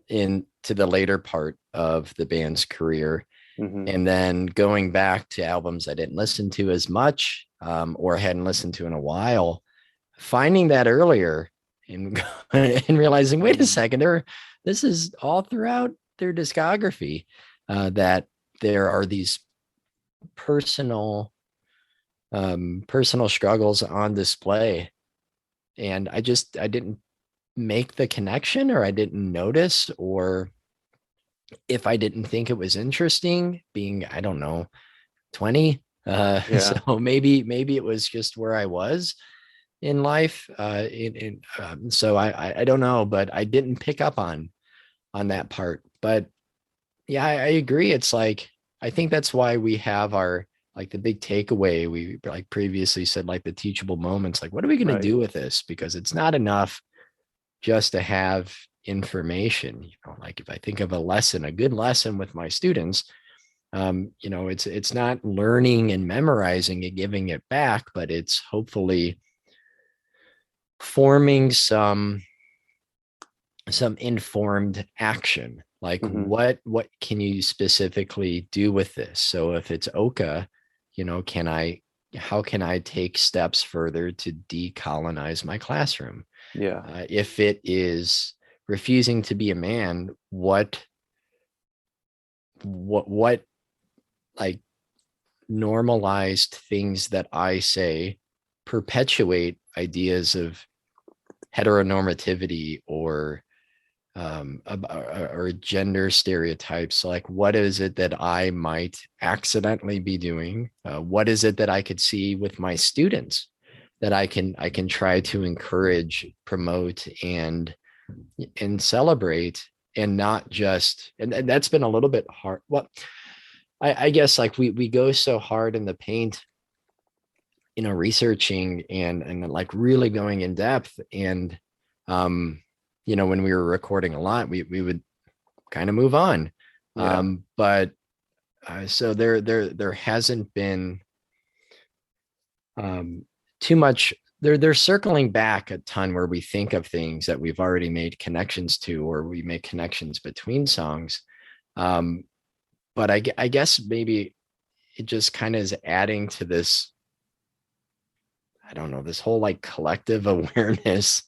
into the later part of the band's career. And then going back to albums I didn't listen to as much or hadn't listened to in a while, finding that earlier and realizing, wait a second, this is all throughout their discography. that there are these personal struggles on display, and I didn't make the connection, or I didn't notice, or if I didn't think it was interesting, being, I don't know, 20. So maybe it was just where I was in life. So I don't know, but I didn't pick up on that part. But yeah, I agree. It's like, I think that's why we have our, like, the big takeaway. We, like previously said, like the teachable moments, like, what are we going to do with this? Because it's not enough just to have information. Like if I think of a good lesson with my students, it's not learning and memorizing and giving it back, but it's hopefully forming some informed action. Like what can you specifically do with this? So if it's Oka, how can I take steps further to decolonize my classroom? If it is refusing to be a man, what like normalized things that I say perpetuate ideas of heteronormativity or gender stereotypes? Like, what is it that I might accidentally be doing? What is it that I could see with my students that I can try to encourage, promote, and celebrate, and not just, and that's been a little bit hard. Well, I guess, like, we go so hard in the paint, researching and like really going in depth. And when we were recording a lot, we would kind of move on. But so there hasn't been too much. They're circling back a ton where we think of things that we've already made connections to, or we make connections between songs. But I guess maybe it just kind of is adding to this, I don't know, this whole like collective awareness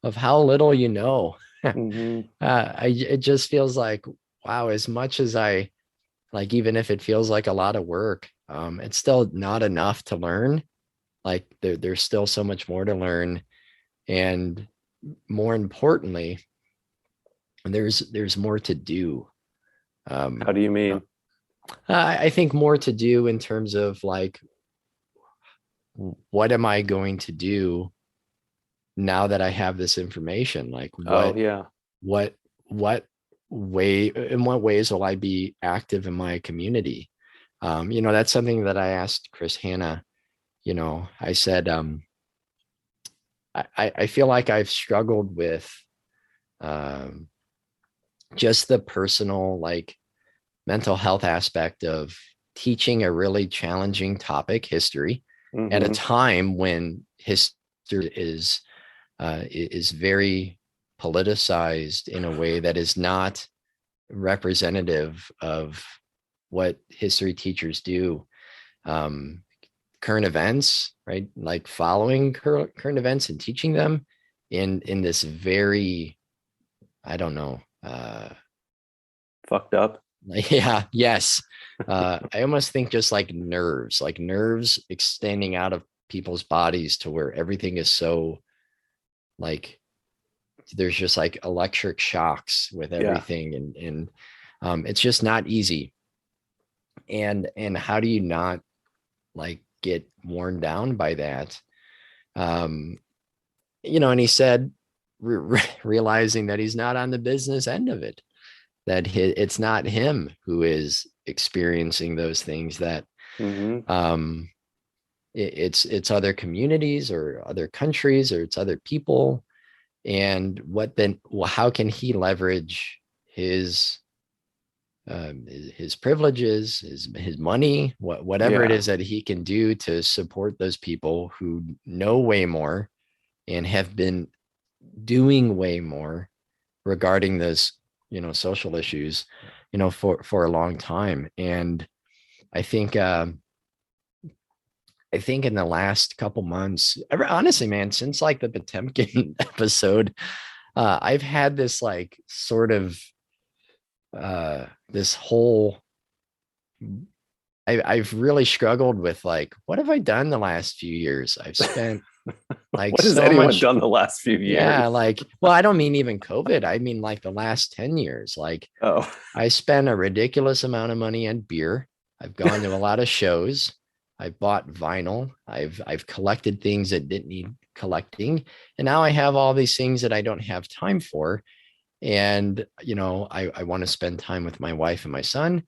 of how little you know. It just feels like, wow, as much as I like, even if it feels like a lot of work, it's still not enough to learn. Like there's still so much more to learn. And more importantly, there's more to do. How do you mean? I think more to do in terms of like, what am I going to do now that I have this information? Like what way, in what ways will I be active in my community? That's something that I asked Chris Hanna. I said, I feel like I've struggled with just the personal, like, mental health aspect of teaching a really challenging topic, history, at a time when history is very politicized in a way that is not representative of what history teachers do. Current events, right? Like following current events and teaching them in this very, I don't know, fucked up. Yeah. Yes. I almost think just like nerves extending out of people's bodies to where everything is so, like, there's just like electric shocks with everything. And it's just not easy. And how do you not, like, get worn down by that? And he said, realizing that he's not on the business end of it, that it's not him who is experiencing those things, that it's other communities or other countries, or it's other people. And how can he leverage his privileges, his money, whatever it is that he can do to support those people who know way more and have been doing way more regarding those, social issues, for a long time. And I think in the last couple months, honestly, man, since like the Potemkin episode, I've had this like sort of this whole I've really struggled with like, what have I done the last few years? I've spent like What has so anyone much. done the last few years? Yeah, like, well, I don't mean even COVID. I mean like the last 10 years. Like Oh, I spent a ridiculous amount of money on beer. I've gone to a lot of shows. I've bought vinyl. I've collected things that didn't need collecting. And now I have all these things that I don't have time for. And, I want to spend time with my wife and my son.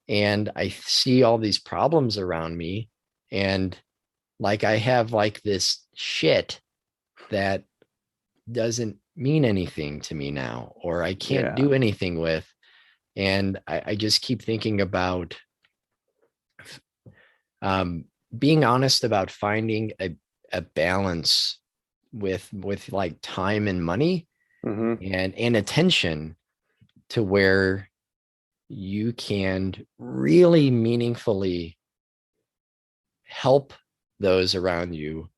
And I see all these problems around me. And like I have like this shit that doesn't mean anything to me now, or I can't do anything with. And I just keep thinking about being honest about finding a balance with like time and money and attention to where you can really meaningfully help those around you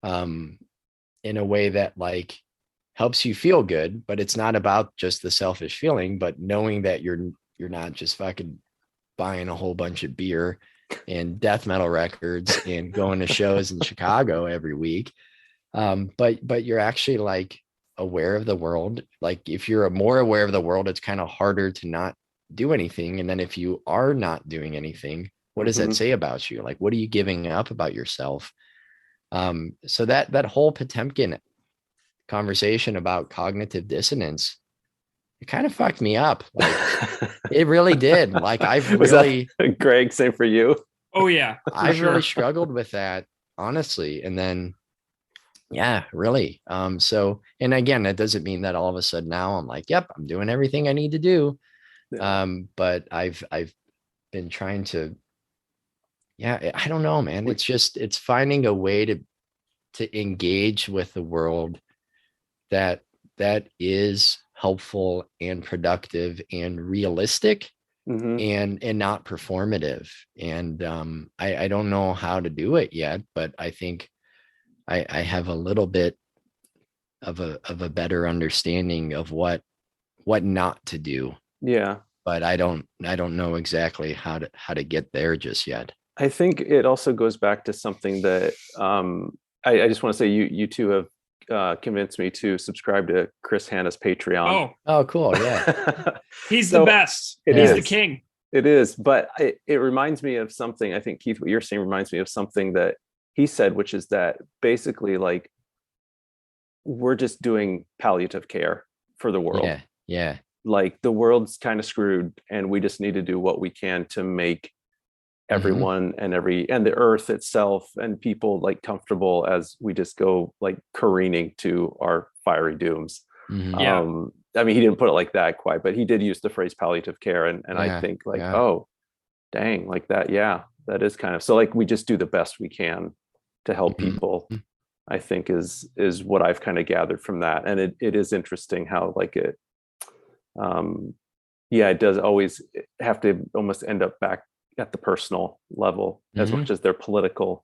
in a way that like helps you feel good, but it's not about just the selfish feeling, but knowing that you're not just fucking buying a whole bunch of beer and death metal records and going to shows in Chicago every week. But you're actually like aware of the world. Like if you're more aware of the world, it's kind of harder to not do anything. And then if you are not doing anything, what does that say about you? Like, what are you giving up about yourself? So that whole Potemkin conversation about cognitive dissonance, it kind of fucked me up. Like it really did. Like I've really, Greg, same for you. Oh yeah, I've really struggled with that, honestly. And then, yeah, really. So, and again, that doesn't mean that all of a sudden now I'm like, yep, I'm doing everything I need to do. But I've been trying to, I don't know, man. It's finding a way to engage with the world that is helpful and productive and realistic and not performative. And I don't know how to do it yet, but I think I have a little bit of a better understanding of what not to do. Yeah. But I don't know exactly how to get there just yet. I think it also goes back to something that I just want to say you two have convinced me to subscribe to Chris Hanna's Patreon. Oh, cool. Yeah. He's the best. He's the king. It is. But it reminds me of something. I think, Keith, what you're saying reminds me of something that he said, which is that basically like we're just doing palliative care for the world. Yeah. Like the world's kind of screwed and we just need to do what we can to make everyone and the earth itself and people like comfortable as we just go like careening to our fiery dooms. I mean, he didn't put it like that quite, but he did use the phrase palliative care. And I think like, oh, dang, like that. Yeah, that is kind of, so like we just do the best we can to help people, I think is what I've kind of gathered from that. And it is interesting how like it, it does always have to almost end up back at the personal level as much as they're political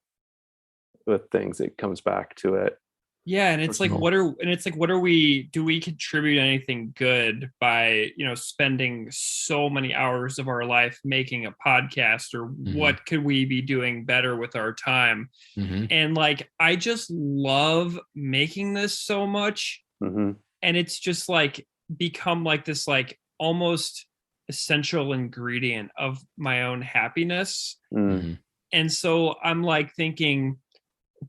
with things. It comes back to it. Yeah, and it's like, do we contribute anything good by, spending so many hours of our life making a podcast, or what could we be doing better with our time? And like, I just love making this so much. And it's just like become like this, like almost essential ingredient of my own happiness. And so I'm like thinking,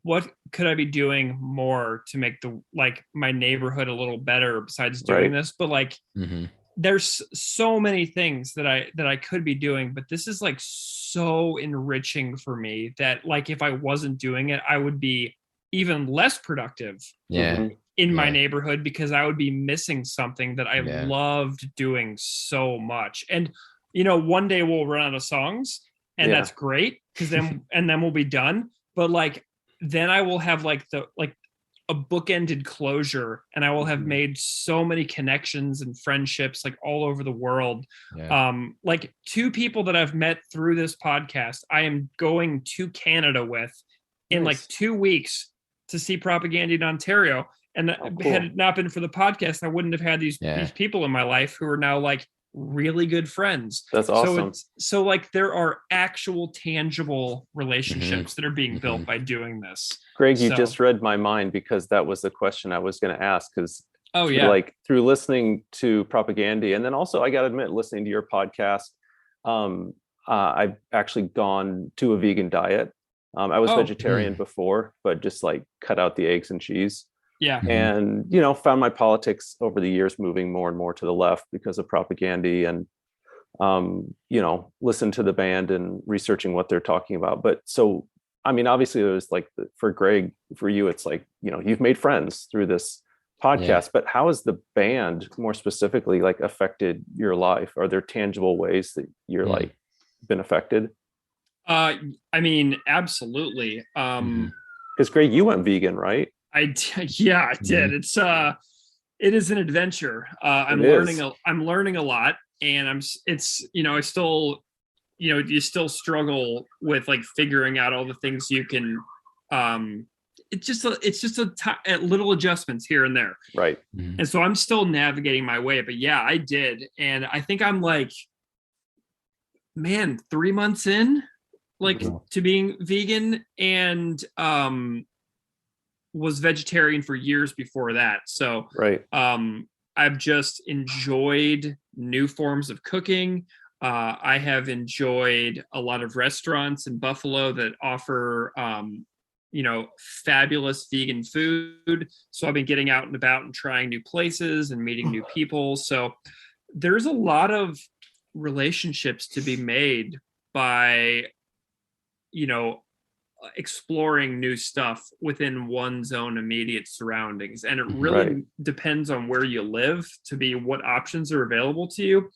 what could I be doing more to make my neighborhood a little better besides doing this? But like, there's so many things that I could be doing, but this is like so enriching for me that like, if I wasn't doing it, I would be even less productive in my neighborhood, because I would be missing something that I loved doing so much. And, one day we'll run out of songs and that's great, because then we'll be done. But like, then I will have like a bookended closure, and I will have made so many connections and friendships like all over the world. Like 2 people that I've met through this podcast, I am going to Canada with in like 2 weeks to see Propaganda in Ontario. And had it not been for the podcast, I wouldn't have had these people in my life who are now like really good friends. That's awesome. So like there are actual tangible relationships that are being built by doing this. Greg, you just read my mind, because that was the question I was going to ask. Because like through listening to Propaganda, and then also I got to admit, listening to your podcast, I've actually gone to a vegan diet. I was vegetarian before, but just like cut out the eggs and cheese. Yeah. And, found my politics over the years moving more and more to the left because of Propaganda, and, listen to the band and researching what they're talking about. But so, I mean, obviously it was like for Greg, for you, it's like, you've made friends through this podcast, but how has the band more specifically like affected your life? Are there tangible ways that you're like been affected? I mean, absolutely. Because Greg, you went vegan, right? I did. It is an adventure. I'm learning a lot, and I still, you still struggle with like figuring out all the things you can, it's just little adjustments here and there. Right. And so I'm still navigating my way, but yeah, I did. And I think I'm like, man, 3 months in, like to being vegan, and, was vegetarian for years before that. So right. I've just enjoyed new forms of cooking. I have enjoyed a lot of restaurants in Buffalo that offer, fabulous vegan food. So I've been getting out and about and trying new places and meeting new people. So there's a lot of relationships to be made by, exploring new stuff within one's own immediate surroundings. And it really depends on where you live to be what options are available to you.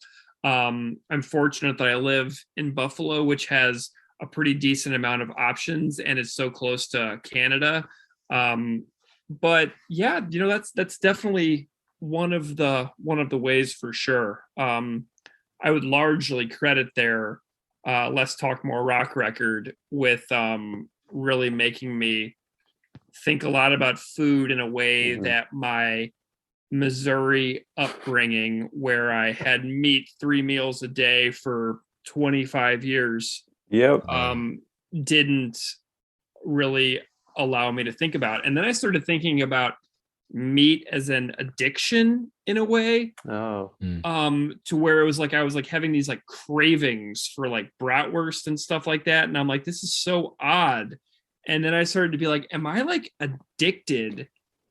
I'm fortunate that I live in Buffalo, which has a pretty decent amount of options, and it's so close to Canada. But yeah, that's definitely one of the ways for sure. I would largely credit their Let's Talk More Rock record with really making me think a lot about food in a way that my Missouri upbringing, where I had meat 3 meals a day for 25 years, didn't really allow me to think about. And then I started thinking about meat as an addiction in a way, to where it was like I was like having these like cravings for like bratwurst and stuff like that, and I'm like, this is so odd. And then I started to be like, am I like addicted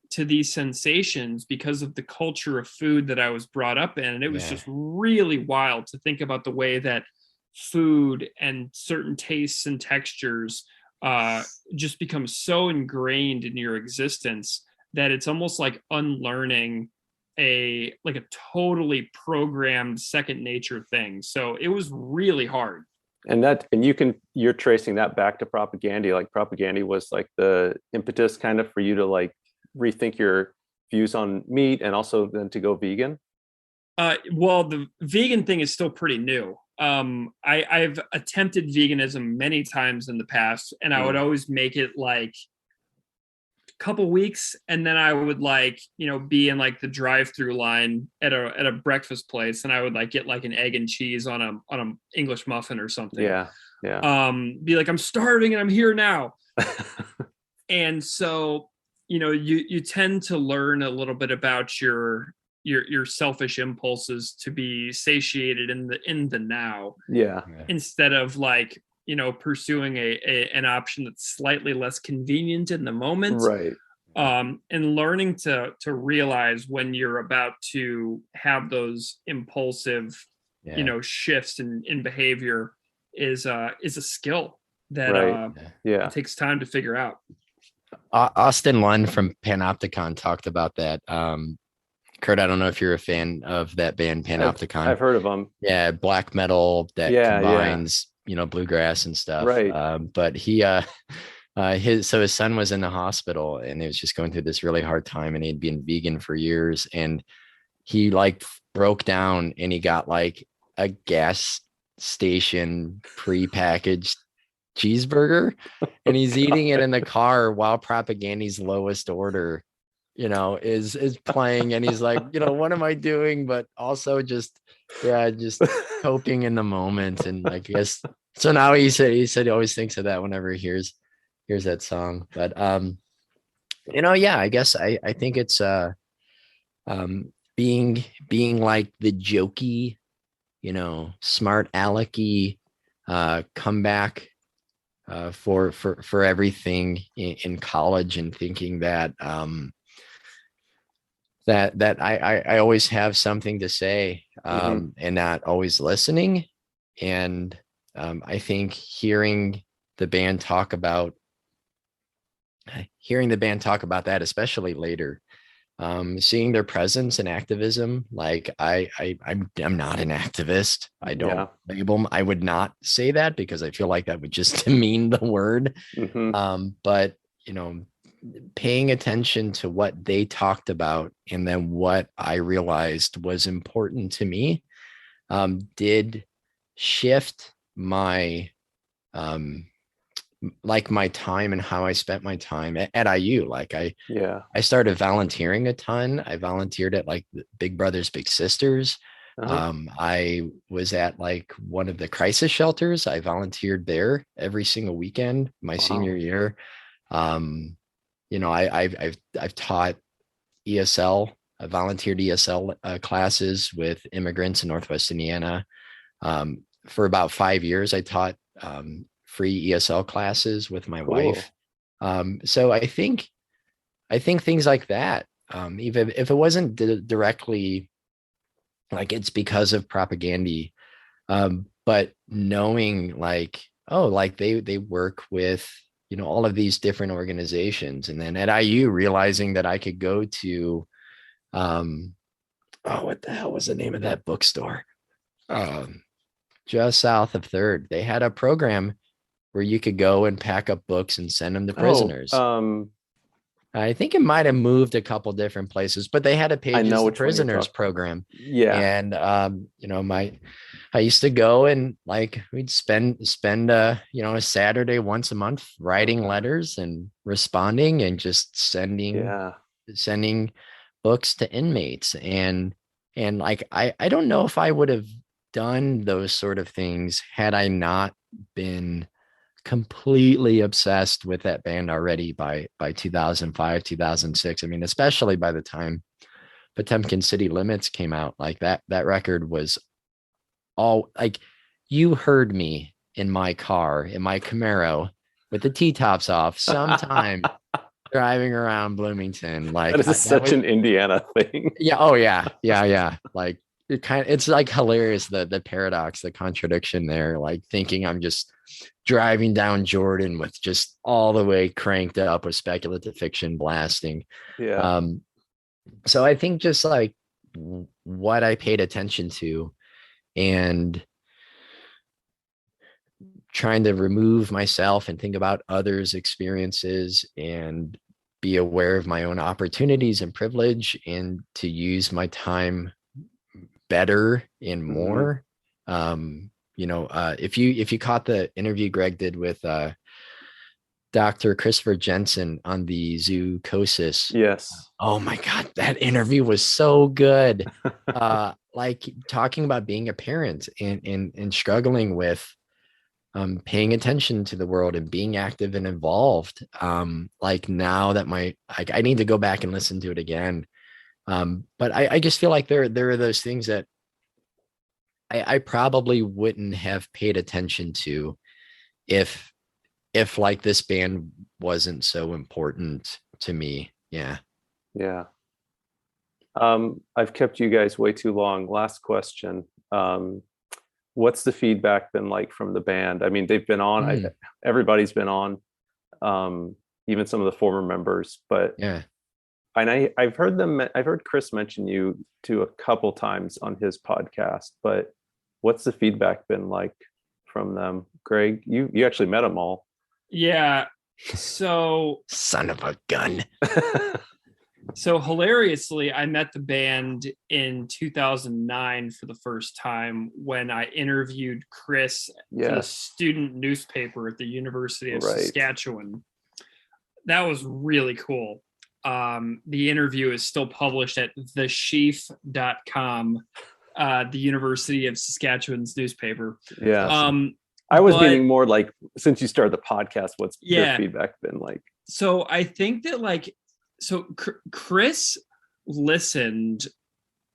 to these sensations because of the culture of food that I was brought up in? And it was just really wild to think about the way that food and certain tastes and textures just become so ingrained in your existence that it's almost like unlearning a totally programmed second nature thing. So it was really hard. And you're tracing that back to Propaganda. Like Propaganda was like the impetus kind of for you to like rethink your views on meat, and also then to go vegan. Well, the vegan thing is still pretty new. I've attempted veganism many times in the past, and I would always make it like couple weeks, and then I would like be in like the drive-through line at a breakfast place, and I would like get like an egg and cheese on a English muffin or something. Be like, I'm starving and I'm here now. And so you tend to learn a little bit about your selfish impulses to be satiated in the now, instead of like pursuing an option that's slightly less convenient in the moment. Right. And learning to realize when you're about to have those impulsive, shifts in behavior is a skill that it takes time to figure out. Austin Lund from Panopticon talked about that. Kurt, I don't know if you're a fan of that band Panopticon. I've heard of them. Yeah, black metal that combines bluegrass and stuff. Right. But he his son was in the hospital, and he was just going through this really hard time, and he'd been vegan for years, and he like broke down, and he got like a gas station prepackaged cheeseburger, and he's eating it in the car while Propaganda's Lowest Order is playing, and he's like, what am I doing? But also just Yeah, just coping in the moment. And I guess so now he said he always thinks of that whenever he hears that song. But yeah, I guess I think it's being like the jokey, smart alecky comeback for everything in college, and thinking that that I always have something to say, and not always listening. And I think the band talk about hearing the band talk about that, especially later, seeing their presence and activism. Like I'm not an activist. I don't label. I would not say that because I feel like that would just demean the word. But paying attention to what they talked about, and then what I realized was important to me, did shift my my time and how I spent my time at IU. Like I started volunteering a ton. I volunteered at like Big Brothers Big Sisters. I was at like one of the crisis shelters. I volunteered there every single weekend my senior year. I've taught ESL. I volunteered ESL classes with immigrants in Northwest Indiana. For about 5 years, I taught free ESL classes with my wife. So I think things like that, even if it wasn't directly like it's because of propaganda, but knowing like, oh, like they work with, all of these different organizations. And then at IU, realizing that I could go to, what the hell was the name of that bookstore? Just south of Third. They had a program where you could go and pack up books and send them to prisoners. I think it might have moved a couple different places, but they had a Pages to Prisoners program. Yeah. And, I used to go and like, we'd spend a Saturday once a month writing letters and responding and just sending books to inmates. And like, I don't know if I would have done those sort of things had I not been completely obsessed with that band already by 2005, 2006. I mean, especially by the time Potemkin City Limits came out, like that record was all like, you heard me in my car, in my Camaro with the T-tops off sometime driving around Bloomington. Like that is such an Indiana thing. Yeah. Oh yeah. Yeah. Like it's like hilarious, the paradox, the contradiction there, like thinking I'm just driving down Jordan with just all the way cranked up with speculative fiction blasting. So I think just like what I paid attention to and trying to remove myself and think about others' experiences and be aware of my own opportunities and privilege, and to use my time better and more. If you caught the interview Greg did with Dr. Christopher Jensen on the zoocosis. Yes. Oh my God, that interview was so good. Like talking about being a parent and struggling with paying attention to the world and being active and involved. Like now that I need to go back and listen to it again. But I just feel like there are those things that I probably wouldn't have paid attention to if like this band wasn't so important to me. Yeah. I've kept you guys way too long. Last question. What's the feedback been like from the band? I mean, they've been on, everybody's been on, even some of the former members, but yeah. And I've heard Chris mention you to a couple times on his podcast, but what's the feedback been like from them? Greg, you actually met them all. Yeah. So son of a gun. So hilariously, I met the band in 2009 for the first time when I interviewed Chris for the student newspaper at the University of Saskatchewan. That was really cool. The interview is still published at thesheaf.com. the University of Saskatchewan's newspaper. Yeah. I was meaning more like, since you started the podcast, what's your feedback been like? So I think that Chris listened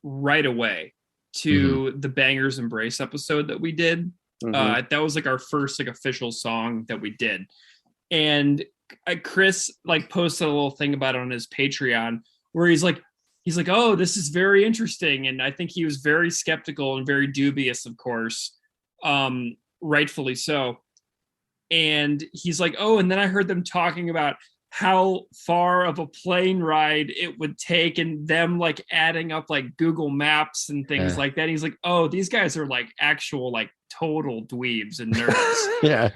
right away to the Bangers Embrace episode that we did. That was like our first like official song that we did. And Chris like posted a little thing about it on his Patreon where he's like, oh, this is very interesting. And I think he was very skeptical and very dubious, of course. Rightfully so. And he's like, oh, and then I heard them talking about how far of a plane ride it would take and them like adding up like Google Maps and things like that. He's like, oh, these guys are like actual like total dweebs and nerds. Yeah.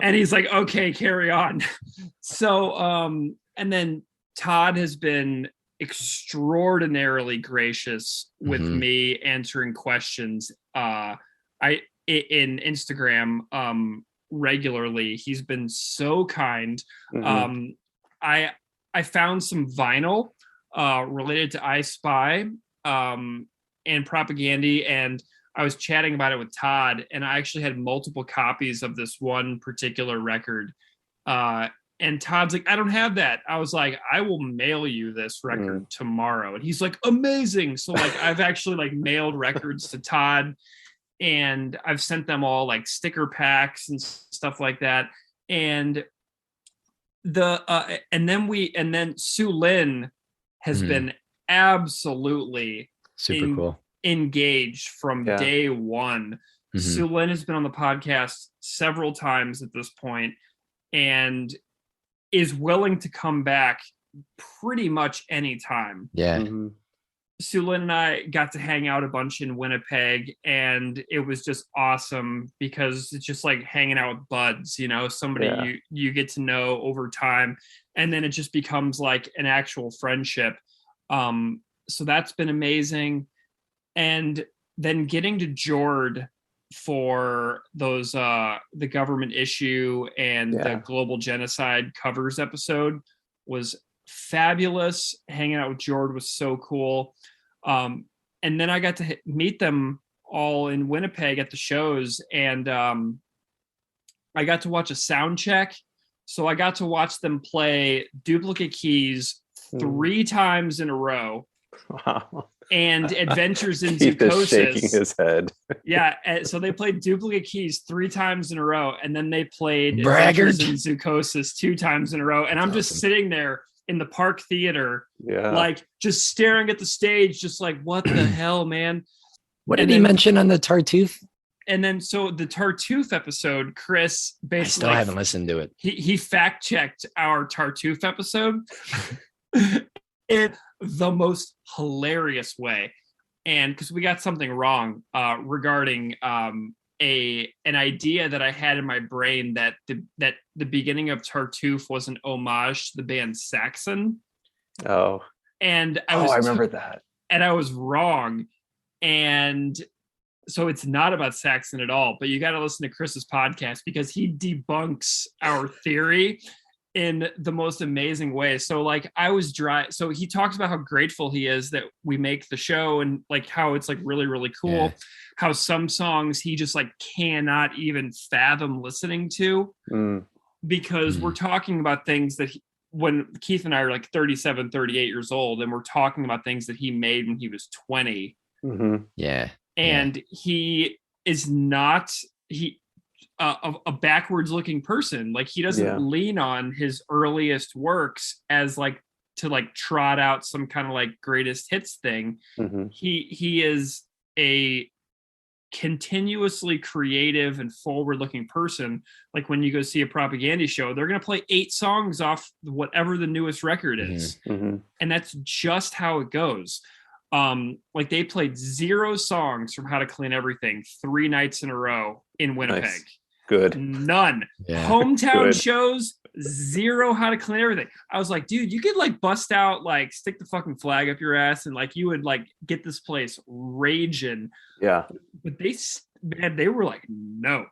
And he's like, okay, carry on. So and then Todd has been extraordinarily gracious with me answering questions in Instagram regularly. He's been so kind. I found some vinyl related to I Spy and Propagandy, and I was chatting about it with Todd, and I actually had multiple copies of this one particular record. And Todd's like, I don't have that. I was like, I will mail you this record tomorrow. And he's like, amazing. So like I've actually like mailed records to Todd, and I've sent them all like sticker packs and stuff like that. And and then Sue Lynn has been absolutely super cool, engaged from day one. Sue Lynn has been on the podcast several times at this point and is willing to come back pretty much anytime. Yeah. Sue Lynn and I got to hang out a bunch in Winnipeg, and it was just awesome because it's just like hanging out with buds, you know, somebody you get to know over time, and then it just becomes like an actual friendship. So that's been amazing. And then getting to Jord for those the government issue and the global genocide covers episode was fabulous. Hanging out with Jord was so cool. And then I got to meet them all in Winnipeg at the shows, and I got to watch a sound check. So I got to watch them play Duplicate Keys 3 times in a row. Wow. And Adventures in Keith Zoocosis. Is shaking his head. Yeah, so they played Duplicate Keys 3 times in a row, and then they played Braggart. Adventures in Zoocosis 2 times in a row. And I'm just sitting there in the Park Theater, like just staring at the stage, just like, what the hell, man? What did he mention on the Tartuffe? And then so the Tartuffe episode, Chris basically, I still haven't listened to it. He fact checked our Tartuffe episode in the most hilarious way. And because we got something wrong regarding an idea that I had in my brain that the beginning of Tartuffe was an homage to the band Saxon. Oh. And I remember that. And I was wrong. And so it's not about Saxon at all, but you got to listen to Chris's podcast because he debunks our theory in the most amazing way. So like I was dry. So he talks about how grateful he is that we make the show and like how it's like really, really cool. Yeah. How some songs he just like cannot even fathom listening to because we're talking about things that when Keith and I are like 37, 38 years old, and we're talking about things that he made when he was 20. Yeah. And he is not a backwards looking person. Like he doesn't lean on his earliest works as like to like trot out some kind of like greatest hits thing. He is a continuously creative and forward looking person. Like when you go see a Propaganda show, they're going to play 8 songs off whatever the newest record is. And that's just how it goes. Like they played 0 songs from How to Clean Everything 3 nights in a row in Winnipeg. Nice. Good. None. Hometown shows, 0 How to Clean Everything. I was like, dude, you could like bust out, like stick the fucking flag up your ass and like you would like get this place raging. Yeah. But they were like, no.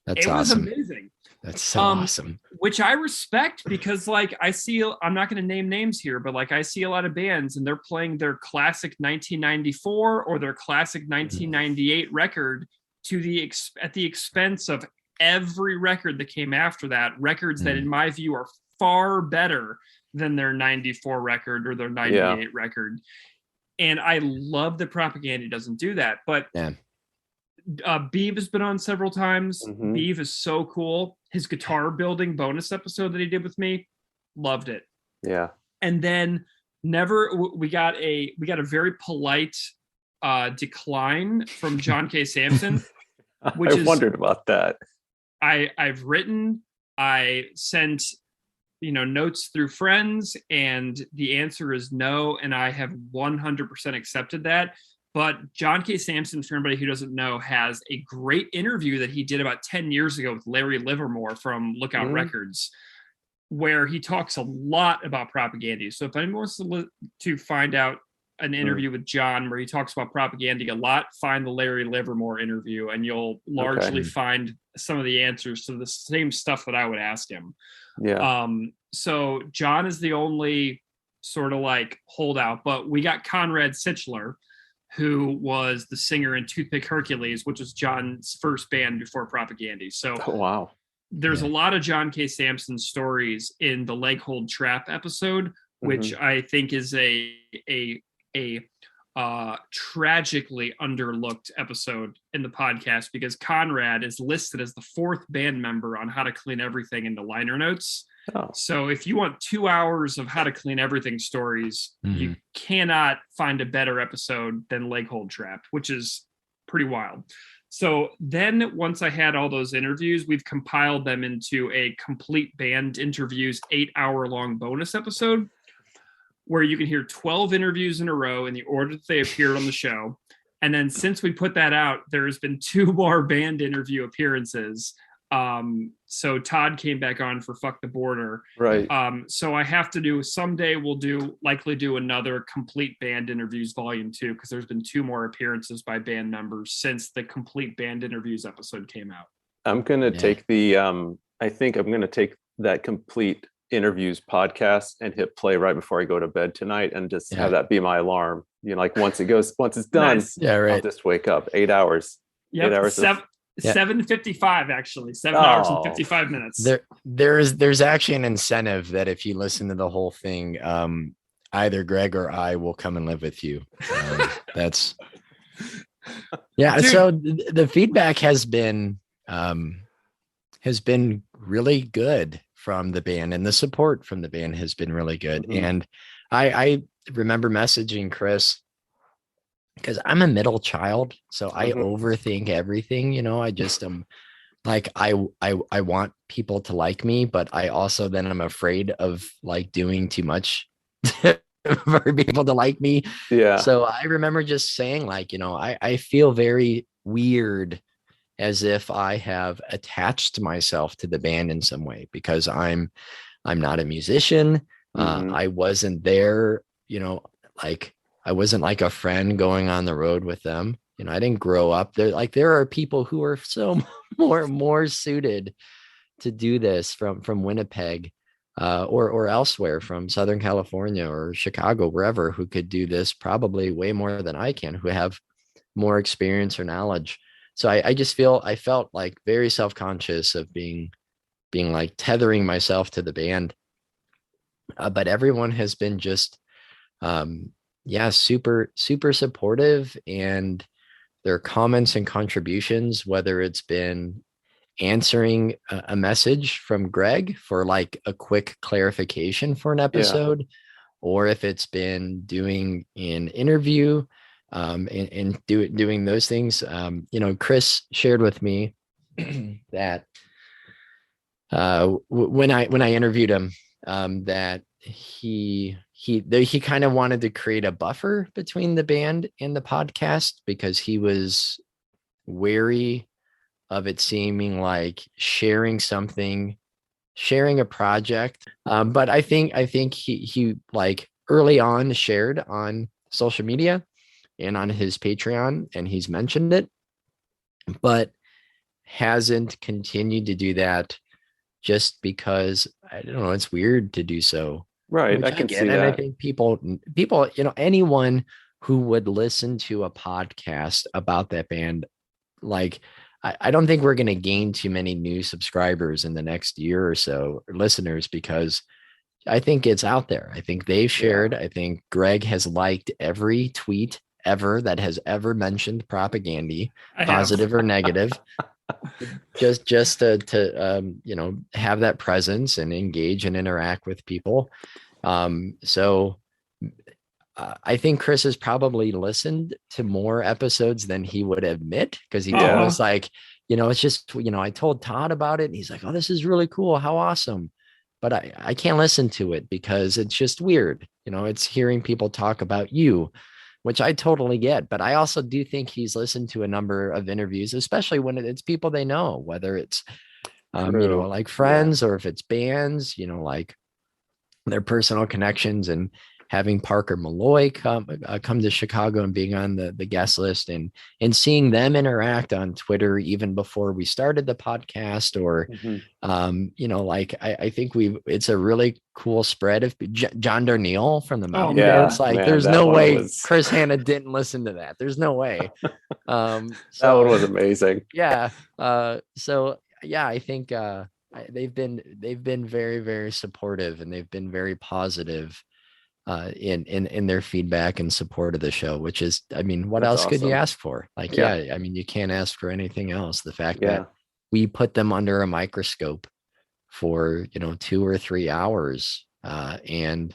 That's awesome. It was amazing. That's so awesome. Which I respect, because like I'm not going to name names here, but like I see a lot of bands and they're playing their classic 1994 or their classic 1998 record at the expense of every record that came after that, records that in my view are far better than their 94 record or their 98 record. And I love that Propaganda doesn't do that. But Beeve has been on several times. Beeve is so cool. His guitar building bonus episode that he did with me, loved it. Yeah. And then we got a very polite decline from John K. Sampson. I wondered about that. I've written, I sent notes through friends, and the answer is no, and I have 100% accepted that. But John K. Sampson, for anybody who doesn't know, has a great interview that he did about 10 years ago with Larry Livermore from Lookout Records, where he talks a lot about Propaganda. So if anyone wants to find out an interview with John where he talks about Propaganda a lot, find the Larry Livermore interview, and you'll largely find some of the answers to the same stuff that I would ask him. Yeah. So John is the only sort of like holdout, but we got Conrad Sichler, who was the singer in Toothpick Hercules, which was John's first band before Propaganda. So wow. There's a lot of John K. Sampson stories in the Leg Hold Trap episode, which I think is a tragically underlooked episode in the podcast, because Conrad is listed as the fourth band member on How to Clean Everything in the liner notes. So if you want 2 hours of How to Clean Everything stories, you cannot find a better episode than Leg Hold Trap, which is pretty wild. So then once I had all those interviews, we've compiled them into a complete band interviews 8-hour long bonus episode, where you can hear 12 interviews in a row in the order that they appeared on the show. And then since we put that out, there's been 2 more band interview appearances. So Todd came back on for Fuck the Border. Right. So I have to someday we'll likely do another complete band interviews volume 2, because there's been 2 more appearances by band members since the complete band interviews episode came out. I'm going to take I think I'm going to take that complete interviews podcast and hit play right before I go to bed tonight, and just have that be my alarm. Like once it's done, nice. I'll just wake up. 8 hours. Yep. 8 hours. 7:55 actually. 7 hours and 55 minutes. There's actually an incentive that if you listen to the whole thing, either Greg or I will come and live with you. That's Dude. So the feedback has been really good from the band, and the support from the band has been really good. And I remember messaging Chris, because I'm a middle child, so I overthink everything. I just am like, I want people to like me, but I also then I'm afraid of like doing too much for people to like me. Yeah. So I remember just saying like, I feel very weird, as if I have attached myself to the band in some way, because I'm not a musician. I wasn't there, like I wasn't like a friend going on the road with them. I didn't grow up there. Like there are people who are so more suited to do this from Winnipeg or elsewhere, from Southern California or Chicago, wherever, who could do this probably way more than I can, who have more experience or knowledge. So I felt like very self-conscious of being like tethering myself to the band. But everyone has been just, super, super supportive, and their comments and contributions, whether it's been answering a message from Greg for like a quick clarification for an episode, or if it's been doing an interview, and doing those things. Chris shared with me that when I interviewed him, that he kind of wanted to create a buffer between the band and the podcast, because he was wary of it seeming like sharing a project. But I think he like early on shared on social media and on his Patreon, and he's mentioned it, but hasn't continued to do that just because I don't know, it's weird to do so. Right. Which I can get, see and I that. think people, anyone who would listen to a podcast about that band, like, I don't think we're going to gain too many new subscribers in the next year or so, or listeners, because I think it's out there. I think they've shared. I think Greg has liked every tweet ever that has ever mentioned propaganda, positive or negative. just to have that presence and engage and interact with people. So I think Chris has probably listened to more episodes than he would admit, because he told us, like, it's just, I told Todd about it and he's like, oh, this is really cool. How awesome. But I can't listen to it because it's just weird. It's hearing people talk about you, which I totally get. But I also do think he's listened to a number of interviews, especially when it's people they know, whether it's, like friends, or if it's bands, like their personal connections, and having Parker Malloy come to Chicago and being on the guest list, and seeing them interact on Twitter even before we started the podcast, or I think it's a really cool spread of John Darnielle from the Mountain Dance. Like, there's no way Chris Hanna didn't listen to that. There's no way. That one was amazing. Yeah. So yeah, I think they've been very, very supportive, and they've been very positive in their feedback and support of the show, which is, what That's else could you awesome. ask for? Like, you can't ask for anything else. The fact that we put them under a microscope for 2 or 3 hours, and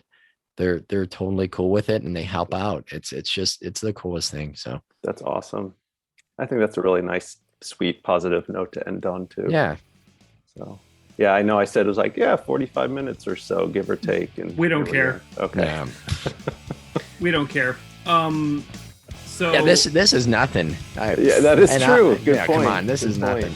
they're totally cool with it, and they help out. It's the coolest thing. So that's awesome. I think that's a really nice, sweet, positive note to end on too. Yeah. So yeah, I know I said it was like 45 minutes or so, give or take, and we don't care. Okay. Yeah. We don't care. So yeah, this is nothing. That is true. Good point. Come on, this is point. nothing.